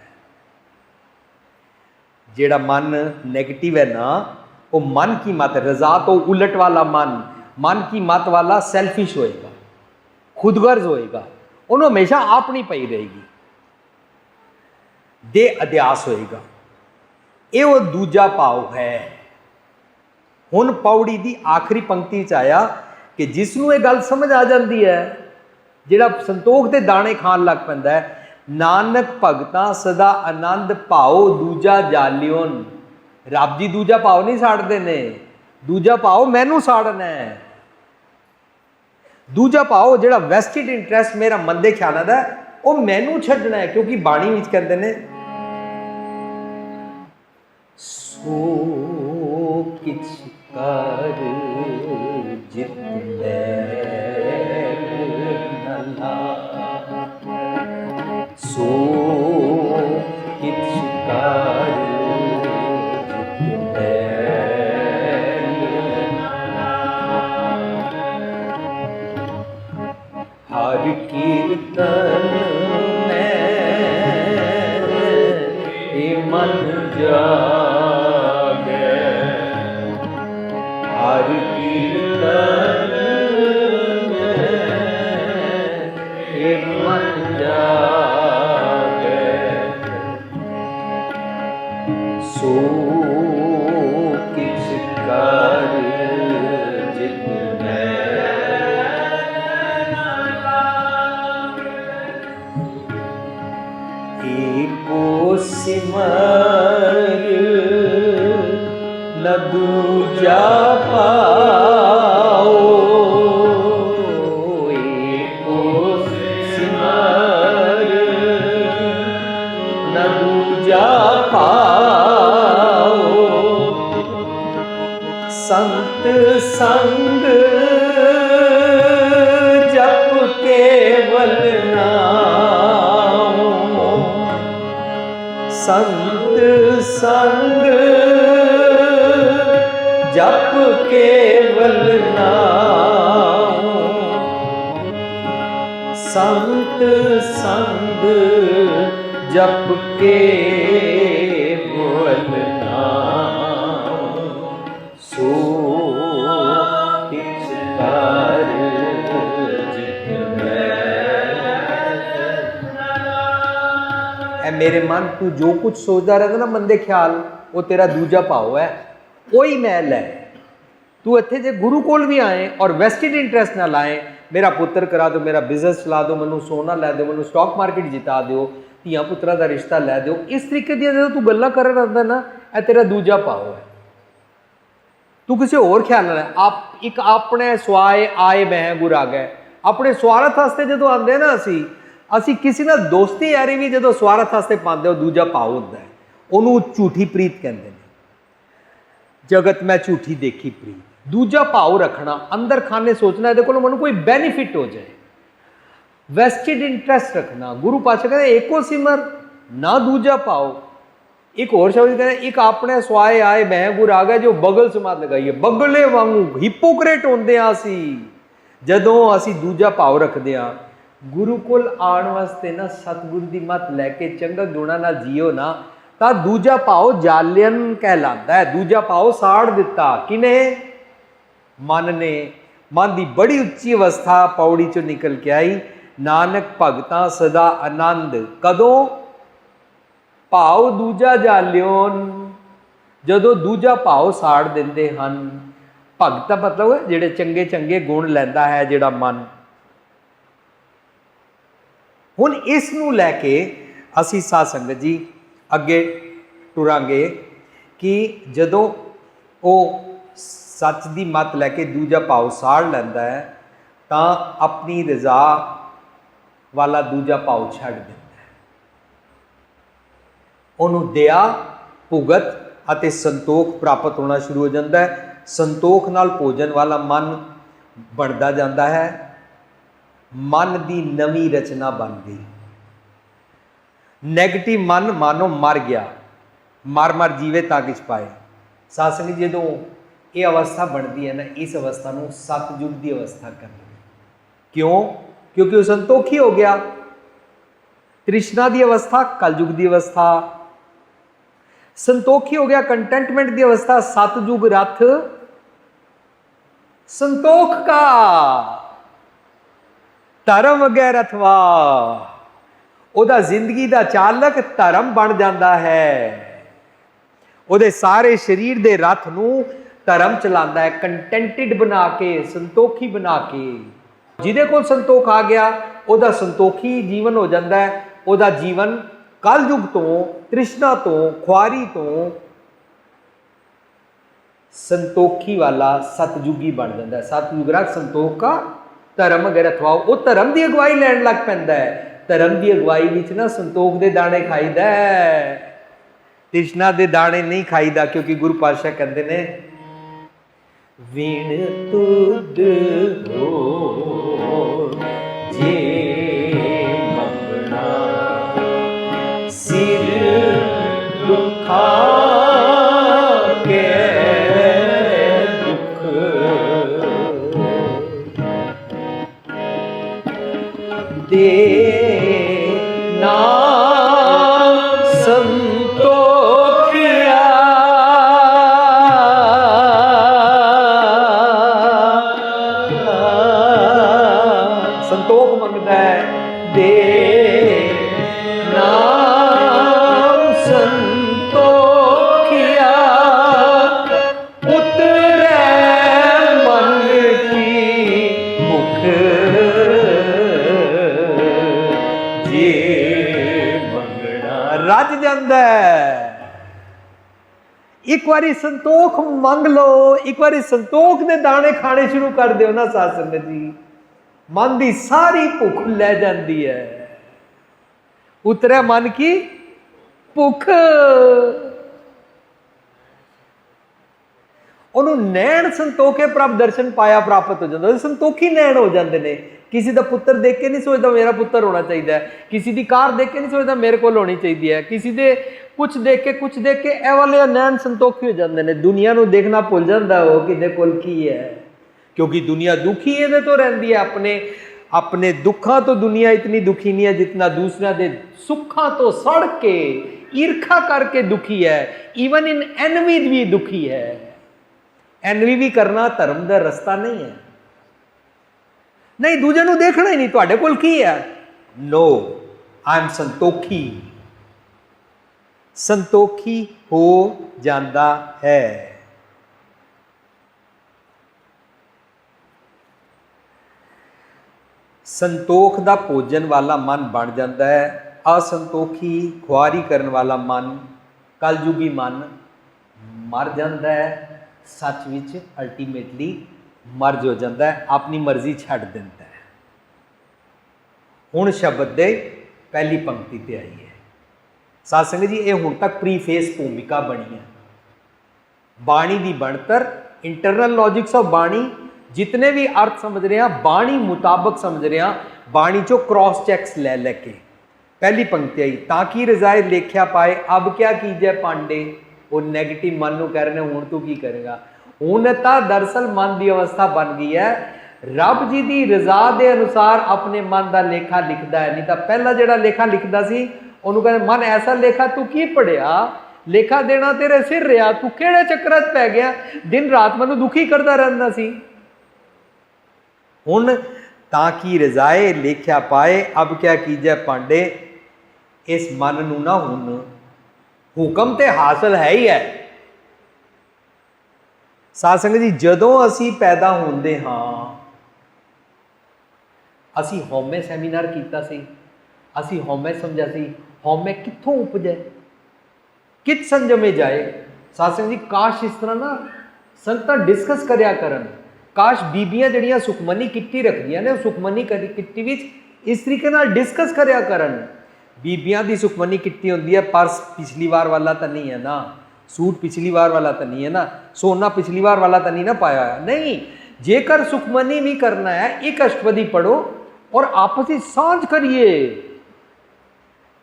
जेड़ा मन नैगेटिव है ना, वो मन की मत, रजा तो उलट वाला मन की मत वाला सैल्फिश होएगा, खुदगर्ज होएगा, उन्होंने हमेशा अपनी पई रहेगी, दे अध्यास होएगा। ये वो दूजा भाव है। हुण पौड़ी की आखिरी पंक्ति च आया कि जिसनों ये गल समझ आ जाती है, जिहड़ा संतोख के दाने खान लग पैंदा है, नानक भगतां सदा आनंद भाओ दूजा जालियोन। रब जी दूजा भाव नहीं साड़ते ने, दूजा भाव मैनू साड़ना है। दूजा भाव जिहड़ा वैस्टिड इंटरस्ट मेरा मंदे ख्यालों का, वो मैनू छड्डना है, क्योंकि बाणी विच कहते हैं सो किछ कर जित न लाग, सो किछ कर हर कीर्तन में मन जा सो किछ कर जित एको सिमर न दूजा पाओ, एको सिमर न दूजा पाओ, संत संग जप केवल नाम, संत संग जप केवल नाम, संत संग जप केवल नाम, सो किछ कर जित मैं। मेरे मन तू जो कुछ सोचता रहता ना मंदे ख्याल, वो तेरा दूजा भाव है, कोई मैल है। तू इत्थे जे गुरु कोल भी आए और वेस्टेड इंटरस्ट ना लाए, मेरा पुत्र करा दो, मेरा बिजनेस चला दो, मैनू सोना लै दो, मैनू स्टॉक मार्केट जिता दो, धियां पुत्रा का रिश्ता लै दो, इस तरीके दी जो तू गल्लां कर रहा ना, यह तेरा दूजा भाव है। तू किसी होर ख्याल ना आप एक अपने स्वाए आए मैं गुर आ गए, अपने स्वार्थ वास्ते जो आते ना असी किसी नाल दोस्ती यारी भी जो स्वार्थ वास्ते पाते हो, दूजा भाव होता है, उन्होंने झूठी प्रीत कहते हैं। जगत मैं झूठी देखी प्रीत, दूजा भाव रखना, अंदर खाने सोचना ये को मैं कोई बेनीफिट हो जाए, वेस्टेड इंटरस्ट रखना। गुरु पातशाह कहते एको सिमर ना दूजा भाव, एक और शब्द कहते एक अपने स्वाए आए मैं गुर आ गया, जो बगल समात लगाइए, बगले वांगू हिपोक्रेट होंदे आ असी जदों असी दूजा भाव रखते हैं। गुरु कोल आने वास्ते ना सतगुरु की मत लैके चंगा गुणा नाल जियो ना, तो दूजा भाव जालियन कहलाता है। दूजा भाव साड़ दिता किने? मन ने। मन की बड़ी उच्ची अवस्था पौड़ी चो निकल के आई, नानक भगतां सदा आनंद। कदों? भाव दूजा जालियोन, जदों दूजा भाव साड़ दिंदे हन। भगत मतलब जिहड़े चंगे चंगे गुण लैंदा है जिहड़ा मन। हुण इस नूं लैके असी साध संगत जी अगे टुरांगे कि जदों वो सच की मत लैके दूजा भाव साड़ लैंदा है, तो अपनी रजा वाला दूजा भाव छड्ड दिंदा है। उन्होंने दया भुगत अते संतोख प्राप्त होना शुरू हो जाता है। संतोख नाल भोजन वाला मन बनता जाता है, मन की नवी रचना बन गई। नैगेटिव मन मानो मर गया, मर मर जीवे ताकि पाए। सत्संग जो ये अवस्था बनती है ना, इस अवस्था को सतयुग की अवस्था करनी। क्यों? क्योंकि वह संतोखी हो गया। तृष्णा की अवस्था कलयुग की अवस्था, संतोखी हो गया कंटेंटमेंट की अवस्था, सतयुग रथ संतोख का। धर्म अगे रथवा, उहदा जिंदगी का चालक धर्म बन जाता है। उहदे सारे शरीर के रथ नूं धर्म चलाता है, कंटेंटेड बना के, संतोखी बना के। जिहदे कोल संतोख आ गया, उहदा संतोखी जीवन हो जाता है। उहदा जीवन कलयुग तो, तृष्णा तो, खुआरी तो संतोखी वाला सतयुगी बन जाता है। सतयुग रथ संतोख का धर्म अगे रखवाओ। वो धर्म की अगवाई लैन लग पैंदा है। धर्म की अगवाई विच ना संतोख के दाने खाईदा है, तृष्णा के दाने नहीं खाईदा। क्योंकि गुरु पातशाह कहते ने विण तुद हो जे मंगना, सिर दुखा के दुख दे ना संतोखिया। संतोख मंगदा है, दे नाम रज जांदा है। एक बारी संतोख मंग लो, एक बारी संतोख दे दाने खाने शुरू कर दो ना साध संगत जी, मन की सारी भुख लै जाती है। उतरे मन की भुख, उन्होंने नैन संतोखे प्रभ दर्शन पाया प्राप्त हो जाता, संतोखी नैन हो जाते हैं। किसी का पुत्र देख के नहीं सोचता मेरा पुत्र होना चाहिए, किसी की कार देख के नहीं सोचता मेरे को होनी चाहिए है, किसी के कुछ देख के ए वाले नैन संतोखी हो जाते हैं। दुनिया को देखना भुल जाता हो कि कोल की है, क्योंकि दुनिया दुखी ये तो रहती है। अपने अपने दुखों तो दुनिया इतनी दुखी नहीं है जितना दूसरों के सुखों तो सड़ के ईर्खा करके दुखी है। इवन इन एनवी भी दुखी है। एनवी भी करना धर्म का रास्ता नहीं है। नहीं, दूजे को देखना ही नहीं तुहाडे कोल की है। No, I am Santokhi, Santokhi हो जाता है। संतोख दा भोजन वाला मन बन जाता है। असंतोखी खुआरी करने वाला मन, कलयुगी मन मर जाता है। सच विच अल्टीमेटली मर्ज हो जाता है, अपनी मर्जी छड्ड दिंदा है। हुण शब्द दे पहली पंक्ति ते आई है। साध संगत जी, ये हुण तक प्रीफेस भूमिका बनी है। बाणी की बनतर, इंटरनल लॉजिक्स ऑफ बाणी, जितने भी अर्थ समझ रहे हैं बाणी मुताबक समझ रहे हैं, बाणी चो क्रॉस चैक्स ले लेके पहली पंक्ति आई, ताकि रजाए लेख्या पाए अब क्या कीजिए पांडे। वो नैगेटिव मन को कह रहे हैं हुण तू की करेगा। हुण तां दरअसल मन की अवस्था बन गई है, रब जी की रजा के अनुसार अपने मन का लेखा लिखता है। नहीं तो पहला जो लेखा लिखता सी उन्होंने कहते मन ऐसा लेखा तू की पढ़िया, लेखा देना तेरे सिर रहा, तू किहड़े चक्कर च पै गया, दिन रात मैनूं दुखी करता रहता सी। हुण ताकि रजाए लेख्या पाए अब क्या कीजिए पांडे। इस मन नूं ना हुण हुक्म ते हासिल है ही है। साध संगत जी, जदों असी पैदा होंदे हाँ, असी हौमे सैमीनार कीता सी, असी हौमे समझा सी, हौमे कित्थों उपजे, कित संजमे जाए। साध संगत जी, काश इस तरह ना संगतां डिस्कस करया करन। काश बीबियां जड़ियां सुखमनी किट्टी रखदियां ने, सुखमनी किट्टी विच इस तरीके नाल डिस्कस करया करन। बीबियां दी सुखमनी किट्टी होंदी है, पर्स पिछली बार वाला तो नहीं है ना, सूट पिछली बार वाला तो नहीं है ना, सोना पिछली बार वाला तो नहीं ना पाया है। नहीं, जेकर सुखमनी भी करना है एक अष्टपदी पढ़ो और आपस में सांझ करिए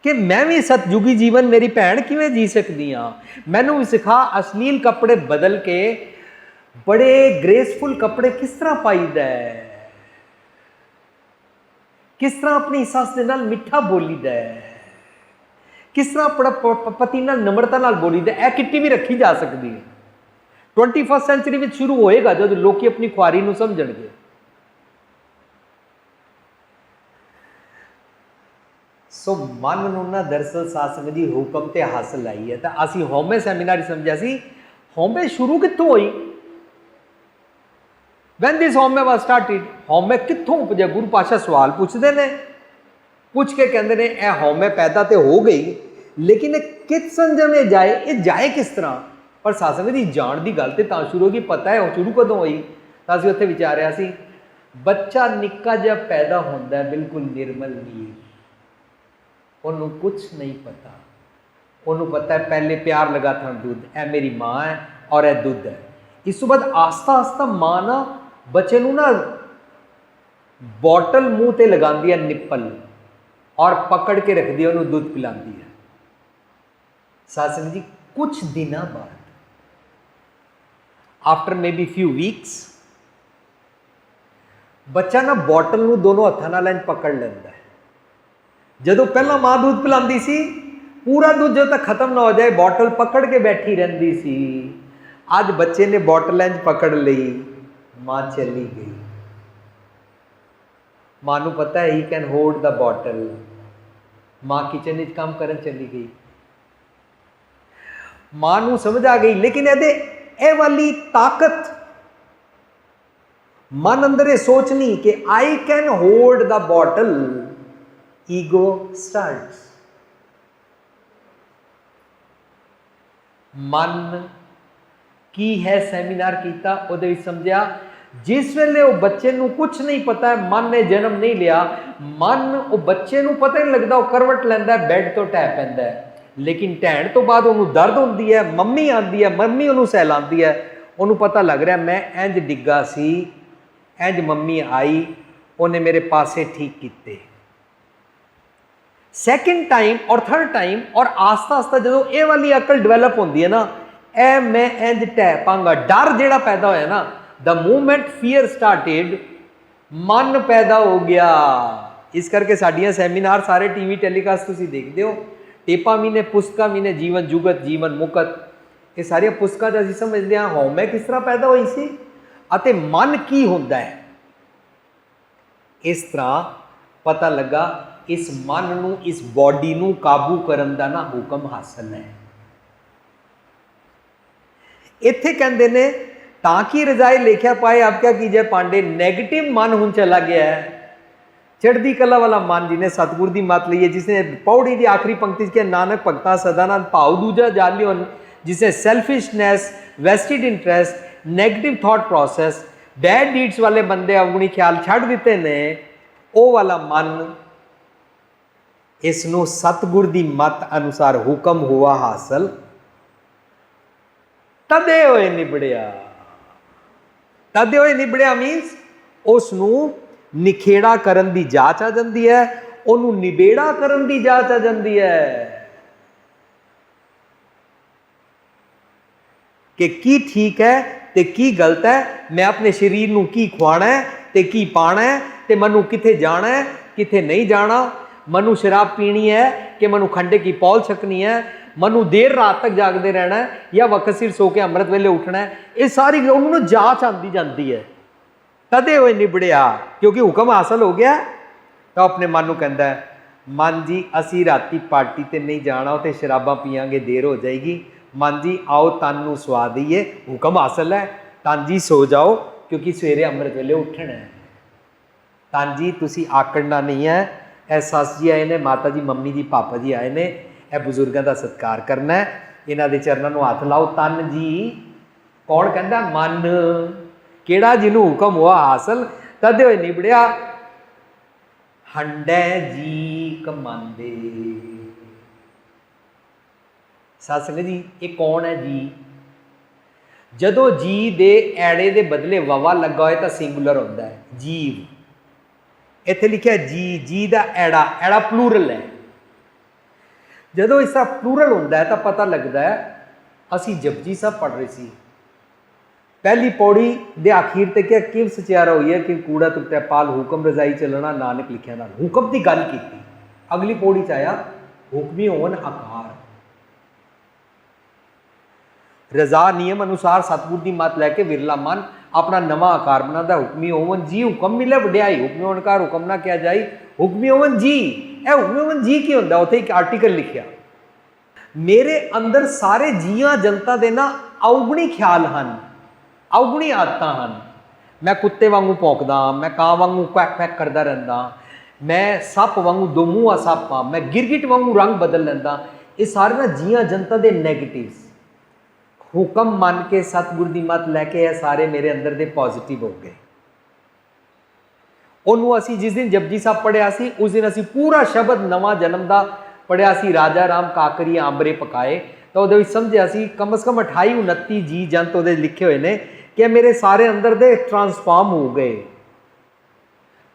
कि मैं भी सतयुगी जीवन मेरी भैन किवें जी सकती हाँ। मैनू भी सिखा अश्लील कपड़े बदल के बड़े ग्रेसफुल कपड़े किस तरह पाईदा है, किस तरह अपनी सस दे नाल मिठा बोलीदा है, किस तरह अपना पति नाल नम्रता नाल बोलीदा है। किट्टी भी रखी जा सकती है। 21st सेंचुरी में शुरू होएगा जब लोग अपनी खुआरी नूं समझणगे। सो मन नूं ना दरअसल साध संगत जी हुक्म ते हासिल आई है। तो असी हौमे सैमीनार समझा सी, हौमे शुरू कित्थों होई। When this हौमे was started, हौमे कित्थों उपजे। गुरु पातशाह सवाल पूछते हैं, पूछ के कहते हैं ए हौमे पैदा तो हो गई, लेकिन कित संजमे जाए, ये जाए किस तरह। पर साध संगत जी जान की गल तो शुरू होगी, पता है शुरू कदों हुई। तो असीं उत्थे विचारिया सी, बच्चा निक्का जिहा पैदा होंदा है बिल्कुल निर्मल नीर, उन्होंने कुछ नहीं पता। उन्होंने पता है पहले प्यार लगा था दूध, ए मेरी माँ है और यह दूध है। इस बाद आस्ता आस्ता माँ ना बच्चे नूं ना बॉटल मूँह ते लगाती है, निप्पल, और पकड़ के रखती है, उन्होंने दूध पिलाती है। साध संगत जी कुछ दिनों बाद, after may be few weeks, बच्चा ना बॉटल नूं दोनों हत्थां नाल इंज पकड़ लेंदा है। जदों पहला माँ दूध पिलांदी सी, पूरा दूध जब तक खत्म ना हो जाए बॉटल पकड़ के बैठी रहती सी। आज बच्चे ने बॉटल इंज पकड़ ली, माँ चली गई। माँ नूं पता है he can hold the bottle. माँ किचन में काम करन चली गई। माँ नूं समझ आ गई, लेकिन ए वाली ताकत मन अंदर सोचनी कि I can hold the bottle, ego starts. मन की है सैमीनार किया, ਉਹਦੇ ਵਿੱਚ ਸਮਝਿਆ जिस वेले वो बच्चे ਨੂੰ कुछ नहीं पता है, मन ने जन्म नहीं लिया, मन वो बच्चे ਨੂੰ पता नहीं लगता, वो करवट लैंदा है, बैड तो ढह पैंदा है, लेकिन ढहण तो बाद ਉਹਨੂੰ दर्द होती है, मम्मी आती है, मम्मी ਉਹਨੂੰ सहलाती है, ਉਹਨੂੰ पता लग रहा मैं इंज डिग्गा सी, इंज मम्मी आई, उन्हें मेरे पासे ठीक किए। सैकेंड टाइम और थर्ड टाइम और आस्ता आस्ता जो ये वाली अकल डिवेलप होती है ना, ए मैं इंज ढह पांगा, डर जिहड़ा पैदा होया ना, द मूवमेंट फीयर स्टार्टेड, मन पैदा हो गया। इस करके साडियां सैमीनार सारे टीवी टैलीकास्ट तुसीं देखदे हो, टेपा भी ने, पुस्तकां भी ने, जीवन जुगत, जीवन मुकत, ये सारियां पुस्तकां 'च असीं समझदे हां हौमै किस तरह पैदा होई सी अते मन की हुंदा है। इस तरह पता लगा इस मन नूं, इस बॉडी नूं काबू करन दा ना हुक्म हासिल है। इत्थे कहंदे ने ताकि रजाई लेख्या पाए आप क्या कीजिए पांडे, नेगेटिव मन हुण चला गया है, चढ़दी कला वाला मन जिन्हें सतगुर की मत ली है, जिसने पौड़ी की आखिरी पंक्ति के नानक भगता सदानंद भाव दूजा जालियो, जिसने selfishness, wasted interest, negative thought process, bad deeds वाले बंदे अवगुणी ख्याल छड़ दिते ने, वो वाला मन इसनों सतगुर की मत अनुसार हुक्म हुआ हासिल, तदे होए निबड़िया। तदे होए निबड़िया मीनस उसनूं निखेड़ा करन दी जांच आ जाती है, उन्हों निबेड़ा करन दी जांच आ जाती है कि की ठीक है ते की गलत है, मैं अपने शरीर नूं की खुआना है ते की पाना है, ते मनु किथे जाना है किथे नहीं जाना, मनु शराब पीनी है कि मनु खंडे की पौल छकनी है, मनु देर रात तक जागते रहना है या वक्त सिर सो के अमृत वेले उठना है, ये सारी उन्होंने जांच आती जाती है। तदे होए निबड़िया, क्योंकि हुक्म हासिल हो गया तो अपने मन को कहता है, मन जी असी राती पार्टी ते नहीं जाना, तो शराबा पियांगे देर हो जाएगी, मन जी आओ तन नूं सुआ दईए, हुक्म हासिल है, तन जी सो जाओ क्योंकि सवेरे अमृत वेले उठना है, तन जी तुसी आकड़ना नहीं है, ए सस जी आए ने, माता जी, मम्मी जी, पापा जी आए ने, ए बुजुर्गों का सत्कार करना है, इन्हां दे चरणों नूं हथ लाओ, तन जी कौन कहता, मन केड़ा जिन्हों हुक्म हुआ हासिल, तदे होए निबड़िया हंडै जी कमांदे। साध संगत जी ये कौन है जी? जदों जी दे ऐड़े दे बदले वावा लगा होए तो सिंगुलर होता है जीव, इत्थे लिखा जी, जी दा ऐड़ा, ऐड़ा प्लूरल है, जदों इसका प्लूरल होता है तो पता लगता है, असी जपजी साहब पढ़ रहे सी, पहली पौड़ी दे आखिर ते क्या किव सचियारा हुई है कि कूड़ा तुकता पाल हुक्म रजाई चलना नानक लिखिया नाल, हुक्म की गल की। अगली पौड़ी च आया हुक्मी होवन आकार, रजा नियम अनुसार सतगुर की मत लैके विरला मन अपना नवा आकार बनाता, हुक्मी होवन जी, हुक्म मिले वड्याई, हुक्मी होवन कार हुक्म ना क्या जाई, हुक्मी होवन जी, ए हुक्मी होवन जी की होंदा, उत्थे एक आर्टिकल लिखिया, मेरे अंदर सारे जियां जनता दे ना अवगुणी ख्याल हैं, अवगुणी आदत हैं, मैं कुत्ते वांगू भौंकदा, मैं कां वांगू क्वैक क्वैक करता रहता, मैं सप वांगू दो मूँह सप हाँ, मैं गिरगिट वांगू रंग बदल लेंदा, ये सारे ना जियां जनता दे नेगेटिव्स, हुक्म मन के सतगुर की मत लैके ये सारे मेरे अंदर दे पॉजिटिव हो गए। उन्होंने असी जिस दिन जपजी साहब पढ़िया सी, उस दिन असी पूरा शब्द नवा जन्म का पढ़िया सी, राजा राम काकरी आंबरे पकाए, तो वो समझिया सी कम से कम 28-29 जी जंत वो लिखे हुए ने कि मेरे सारे अंदर दे ट्रांसफॉर्म हो गए।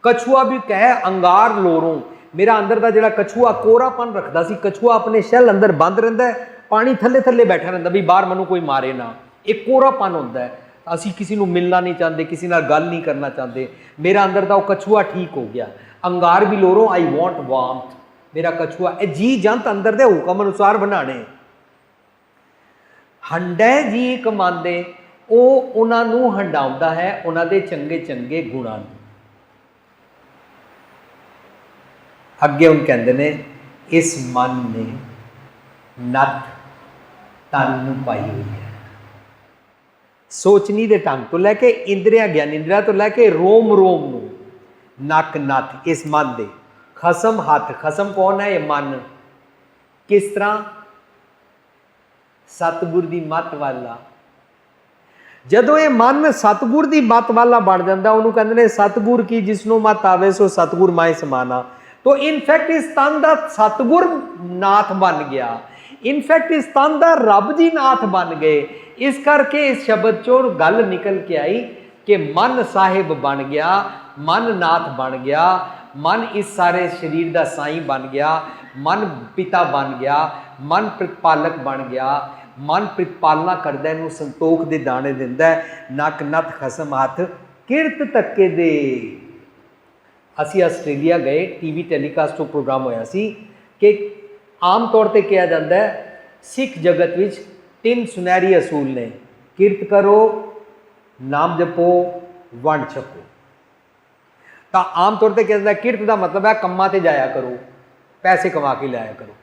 कछुआ भी कहे अंगार लोरों, मेरा अंदर का जो कछुआ कोरापन रखता सी, कछुआ अपने शैल अंदर बंद रहता है, पानी थले थले बैठा रहता भी बाहर मनु कोई मारे ना, एक कोरापन होता है, असी किसी को मिलना नहीं चाहते, किसी नाल गल नहीं करना चाहते, मेरा अंदर का वो कछुआ ठीक हो गया। अंगार भी लोरों आई वॉन्ट वार्मथ, मेरा कछुआ ए जी जंत अंदर दे हुक्म अनुसार बनाने। हंडै जी कमांदे, वो उन्होंने हंडाउंदा है उन्हों दे चंगे चंगे गुणां नूं। अगे उन कहते ने इस मन ने नत तन नूं पाई हुई है, सोचनी दे ढंग तो लैके इंद्रिया ज्ञान इंद्रिया तो लैके रोम रोम नूं, नक नत इस मन दे, खसम हथ, खसम कौन है? ये मन। किस तरह? सतगुर की मत वाला। जदों ये मन सतगुर की मत वाला बन जाता, उन्होंने कहते हैं सतगुर की जिसनों मत आवे सो सतगुर माए समाना। तो इनफैक्ट इस तन का सतगुर नाथ बन गया, इनफैक्ट इस तन का रब जी नाथ बन गए। इस करके इस शब्द चों गल निकल के आई कि मन साहिब बन गया, मन नाथ बन गया, मन इस सारे शरीर का साई बन गया, मन पिता बन गया, मन प्रतिपालक बन गया। मन प्रतिपालना करदा, इनू संतोख दे दाने दिंदा, नक नथ खसम हथ किरत तके दे। असी आस्ट्रेलिया गए, टीवी टैलीकास्ट तो प्रोग्राम होया सी कि आम तौर पर कहा जाता है सिख जगत विच 3 सुनहरी असूल ने, किरत करो, नाम जपो, वंड छको। तो आम तौर पर कहा जाता है किरत का मतलब है कम्मां ते जाया करो, पैसे कमा के लाया करो।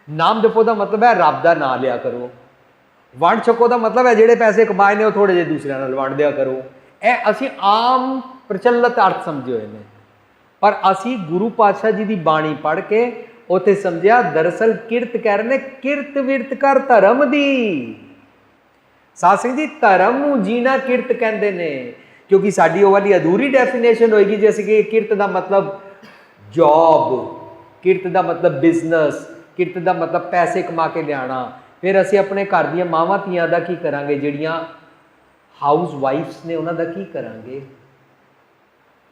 नाम जपो का मतलब है रब का नाम लिया करो। वंड छको का मतलब है जेडे पैसे कमाए ने थोड़े जे दूसरे नाल वंड दिया करो। ए असी आम प्रचलित अर्थ समझे हुए हैं, पर असी गुरु पातशाह जी की बाणी पढ़ के उत्थे समझिया दरअसल किरत कह रहे हैं, किरत विरत कर धर्म दी। साध संगत जी धर्म नूं जीना किरत कहते हैं, क्योंकि साडी वो वाली अधूरी डेफिनेशन होएगी जे असीं कि किरत का मतलब जॉब, किरत का मतलब बिजनेस, किरत का मतलब पैसे कमा के लियाना। फिर असी अपने घर दी मावां धीआं दा की करांगे, जिहड़ियां हाउस वाइफ्स ने उन्हां दा की करांगे?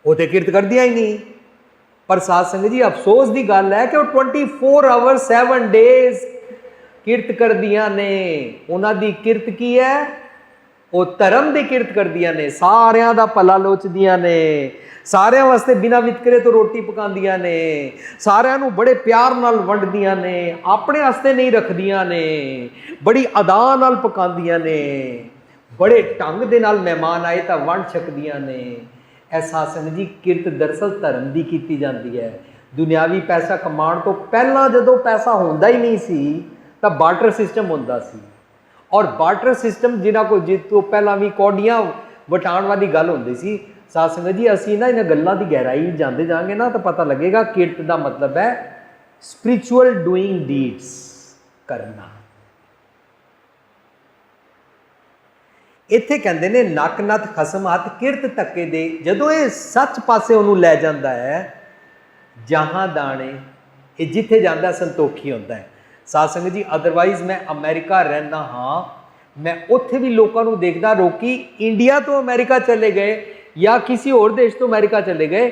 वो तो किरत करदियां ही नहीं। पर साध संगत जी अफसोस की गल है कि वो 24 आवर 7 डेज किरत करदियां ने। उन्हां दी किरत की है? वो धर्म की किरत करदियां ने, सारियां दा भला लोचदियां ने, सारियां वास्ते बिना वितकरे तो रोटी पकांदियां ने, सारियां नूं बड़े प्यार नाल वंडदियां ने, अपने वास्ते नहीं रखदियां ने, बड़ी अदा नाल पकांदियां ने, बड़े ढंग दे नाल मेहमान आए तो वंड छकदियां ने। ऐसा संगत जी किरत दरअसल धर्म की कीती जाती है। दुनियावी पैसा कमाण तो पहला जदों पैसा होंदा ही नहीं सी तो बार्टर सिस्टम होंदा सी, और बार्टर सिस्टम जिन्हां को जिस तो पहला भी कौडियां वटाण वाली गल होंदी सी। साध संगत जी असीं ना इन्हां गल्लां दी गहराई जांदे जांगे ना तो पता लगेगा किरत का मतलब है स्पिरिचुअल डूइंग डीड्स करना। इत्थे कहंदे ने नक नथ खसम हथ किरत धक्के दे। जदों ये सच पासे उन्होंने लै जाता है, जहाँ दाने ये जिथे जाता संतोखी होता है। साध संगत जी अदरवाइज मैं अमेरिका रहना हाँ, मैं उत्थे भी लोगों को देखता, लोग इंडिया तो अमेरिका चले गए या किसी और देश तो अमेरिका चले गए,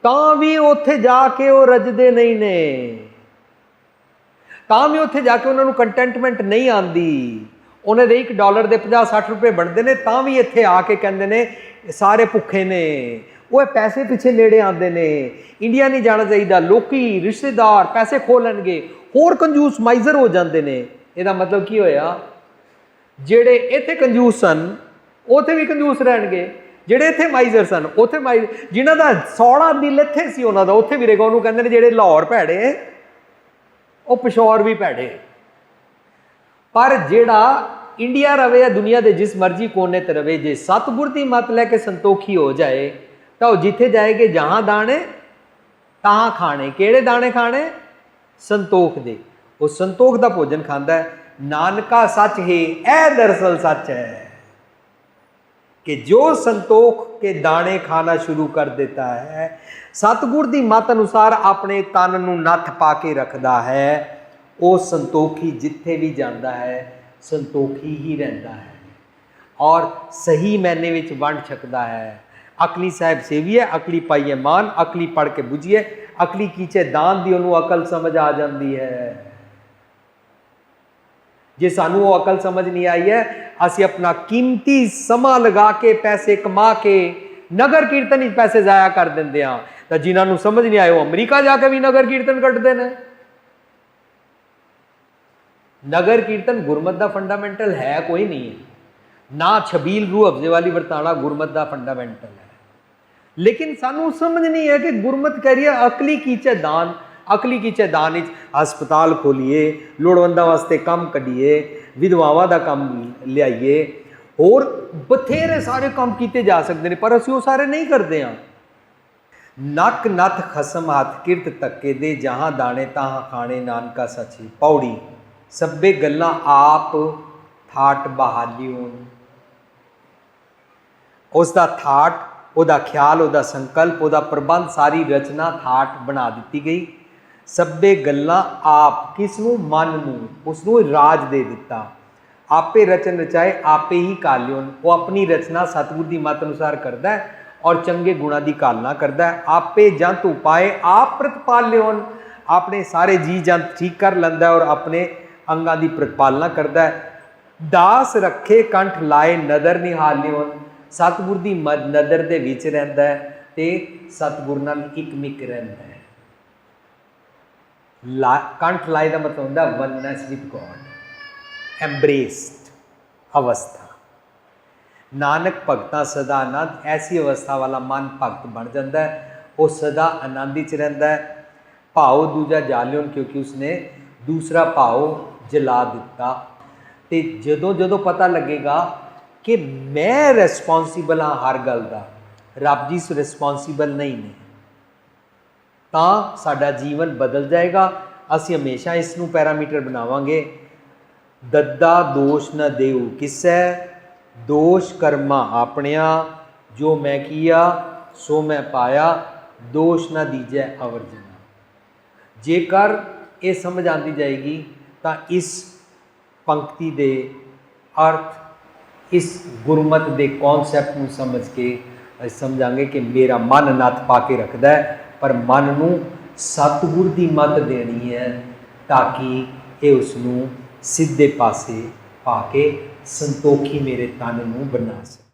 तो भी उत्थे जाके वो रजदे नहीं ने, तो भी उत्थे जाके उन्होंने कंटेंटमेंट नहीं आती। उन्हें $1 के 50-60 रुपए बनते हैं, तो भी इत्थे आके कहते हैं सारे भुखे ने, वो पैसे पिछे नेड़े आते हैं। इंडिया नहीं जाना चाहिए, लोग रिश्तेदार पैसे खो लेंगे, होर कंजूस माइजर हो जाते हैं। इसका मतलब की होया, जेड़े इत्थे कंजूस सन उत्थे भी कंजूस रहणगे, जेड़े इत्थे माइजर सन उत्थे माइजर, जिन्हां दा सौड़ा दिल इत्थे सी उन्हां दा उत्थे भी रहेगा। उन्होंने कहते हैं जेड़े लाहौर भैड़े वो पिशौर भी भैड़े। पर जेड़ा इंडिया रवे या दुनिया के जिस मर्जी कोने ते रवे, जे सतगुर की मत लैके संतोखी हो जाए तो जिथे जाएगे जहाँ दाने तहाँ खाने। केड़े दाने खाने? संतोख दे। वो संतोख का भोजन खाता है। नानका सच है, ऐ दरअसल सच है कि जो संतोख के दाने खाना शुरू कर देता है, सतगुर की मत अनुसार अपने तन नूं नथ पा के रखता है, वो संतोखी जिथे भी जाता है संतोखी ही रहता है और सही मैने विच वंड छकदा है। अकली साहिब सेवी है, अकली पाइए मान, अकली पढ़ के बुझिए, अकली कीचे दान दी उन्होंने अकल समझ आ जाती है। जे सानू वो अकल समझ नहीं आई है, असी अपना कीमती समा लगा के पैसे कमा के नगर कीर्तन ही पैसे जाया कर देंगे हाँ। तो जिन्होंने समझ नहीं आए वो अमरीका जाके भी नगर कीर्तन कटते हैं। नगर कीर्तन गुरमत का फंडामेंटल है कोई नहीं है, ना छबील रूह अफजे वाली वरताना गुरमत का फंडामेंटल है। लेकिन सानू समझ नहीं है कि गुरमत कह रही है अकली कीचे दान, अकली कीचे दान हस्पताल खोलीए, लोड़वंदा वास्ते काम कढ़िए, विधवावां का काम लियाइए, और बथेरे सारे काम किए जा सकते हैं, पर असीं वो सारे नहीं करते हाँ। नक नथ खसम हाथ किरत तके दे, जहाँ दाने तहाँ खाने नानका सची। पौड़ी सब्बे गल्लां आप थाट बहालियों। उसका थाट, ਉਹਦਾ ख्याल, ਉਹਦਾ संकल्प, ਉਹਦਾ प्रबंध, सारी रचना थाट बना दी गई। सब्बे गल्लां आप, किसनूं? मन नूं, उसनूं राज दे दिता। आपे रचन रचाए आपे ही कालियों। वो अपनी रचना सतगुर की मत अनुसार करता है और चंगे गुणा की कालना करता है। आपे जंत उपाए आप प्रतिपाल्यों। अपने सारे जी जंत ठीक कर लेंदा और अपने अंगां की प्रतिपालना करता है। दास रखे कंठ लाए नदर निहालियों। सतगुर की नदर दे विच रहिंदा है ते सतगुर नाल इकमिक रहिंदा है। कंठ लाए का मतलब होंदा वननेस विद गॉड, एम्ब्रेस्ड अवस्था। नानक भगतां सदा आनंद, ऐसी अवस्था वाला मन भगत बन जाता है, वो सदा आनंद च रहिंदा है। भाव दूजा जालियों, क्योंकि उसने दूसरा भाव जला दिता। तो जदों जदों पता लगेगा कि मैं रिस्पॉन्सिबल हाँ हर गल का, रब जी रिस्पॉन्सिबल नहीं ने, तो साडा जीवन बदल जाएगा। असी हमेशा इसनूं पैरामीटर बनावांगे। दद्दा दोष न देऊ किसै, दोष कर्मा अपनिया। जो मैं किया सो मैं पाया, दोष न दीजै अवरजना। जेकर ये समझ आती जाएगी तो इस पंक्ति दे अर्थ, इस गुरमत के कॉन्सैप्ट में समझ के समझांगे कि मेरा मन नत्थ पा के रखता है, पर मन नूं सतगुर की मत देनी है ताकि ये उसनूं सीधे पासे पा के संतोखी मेरे तन नूं बना सके।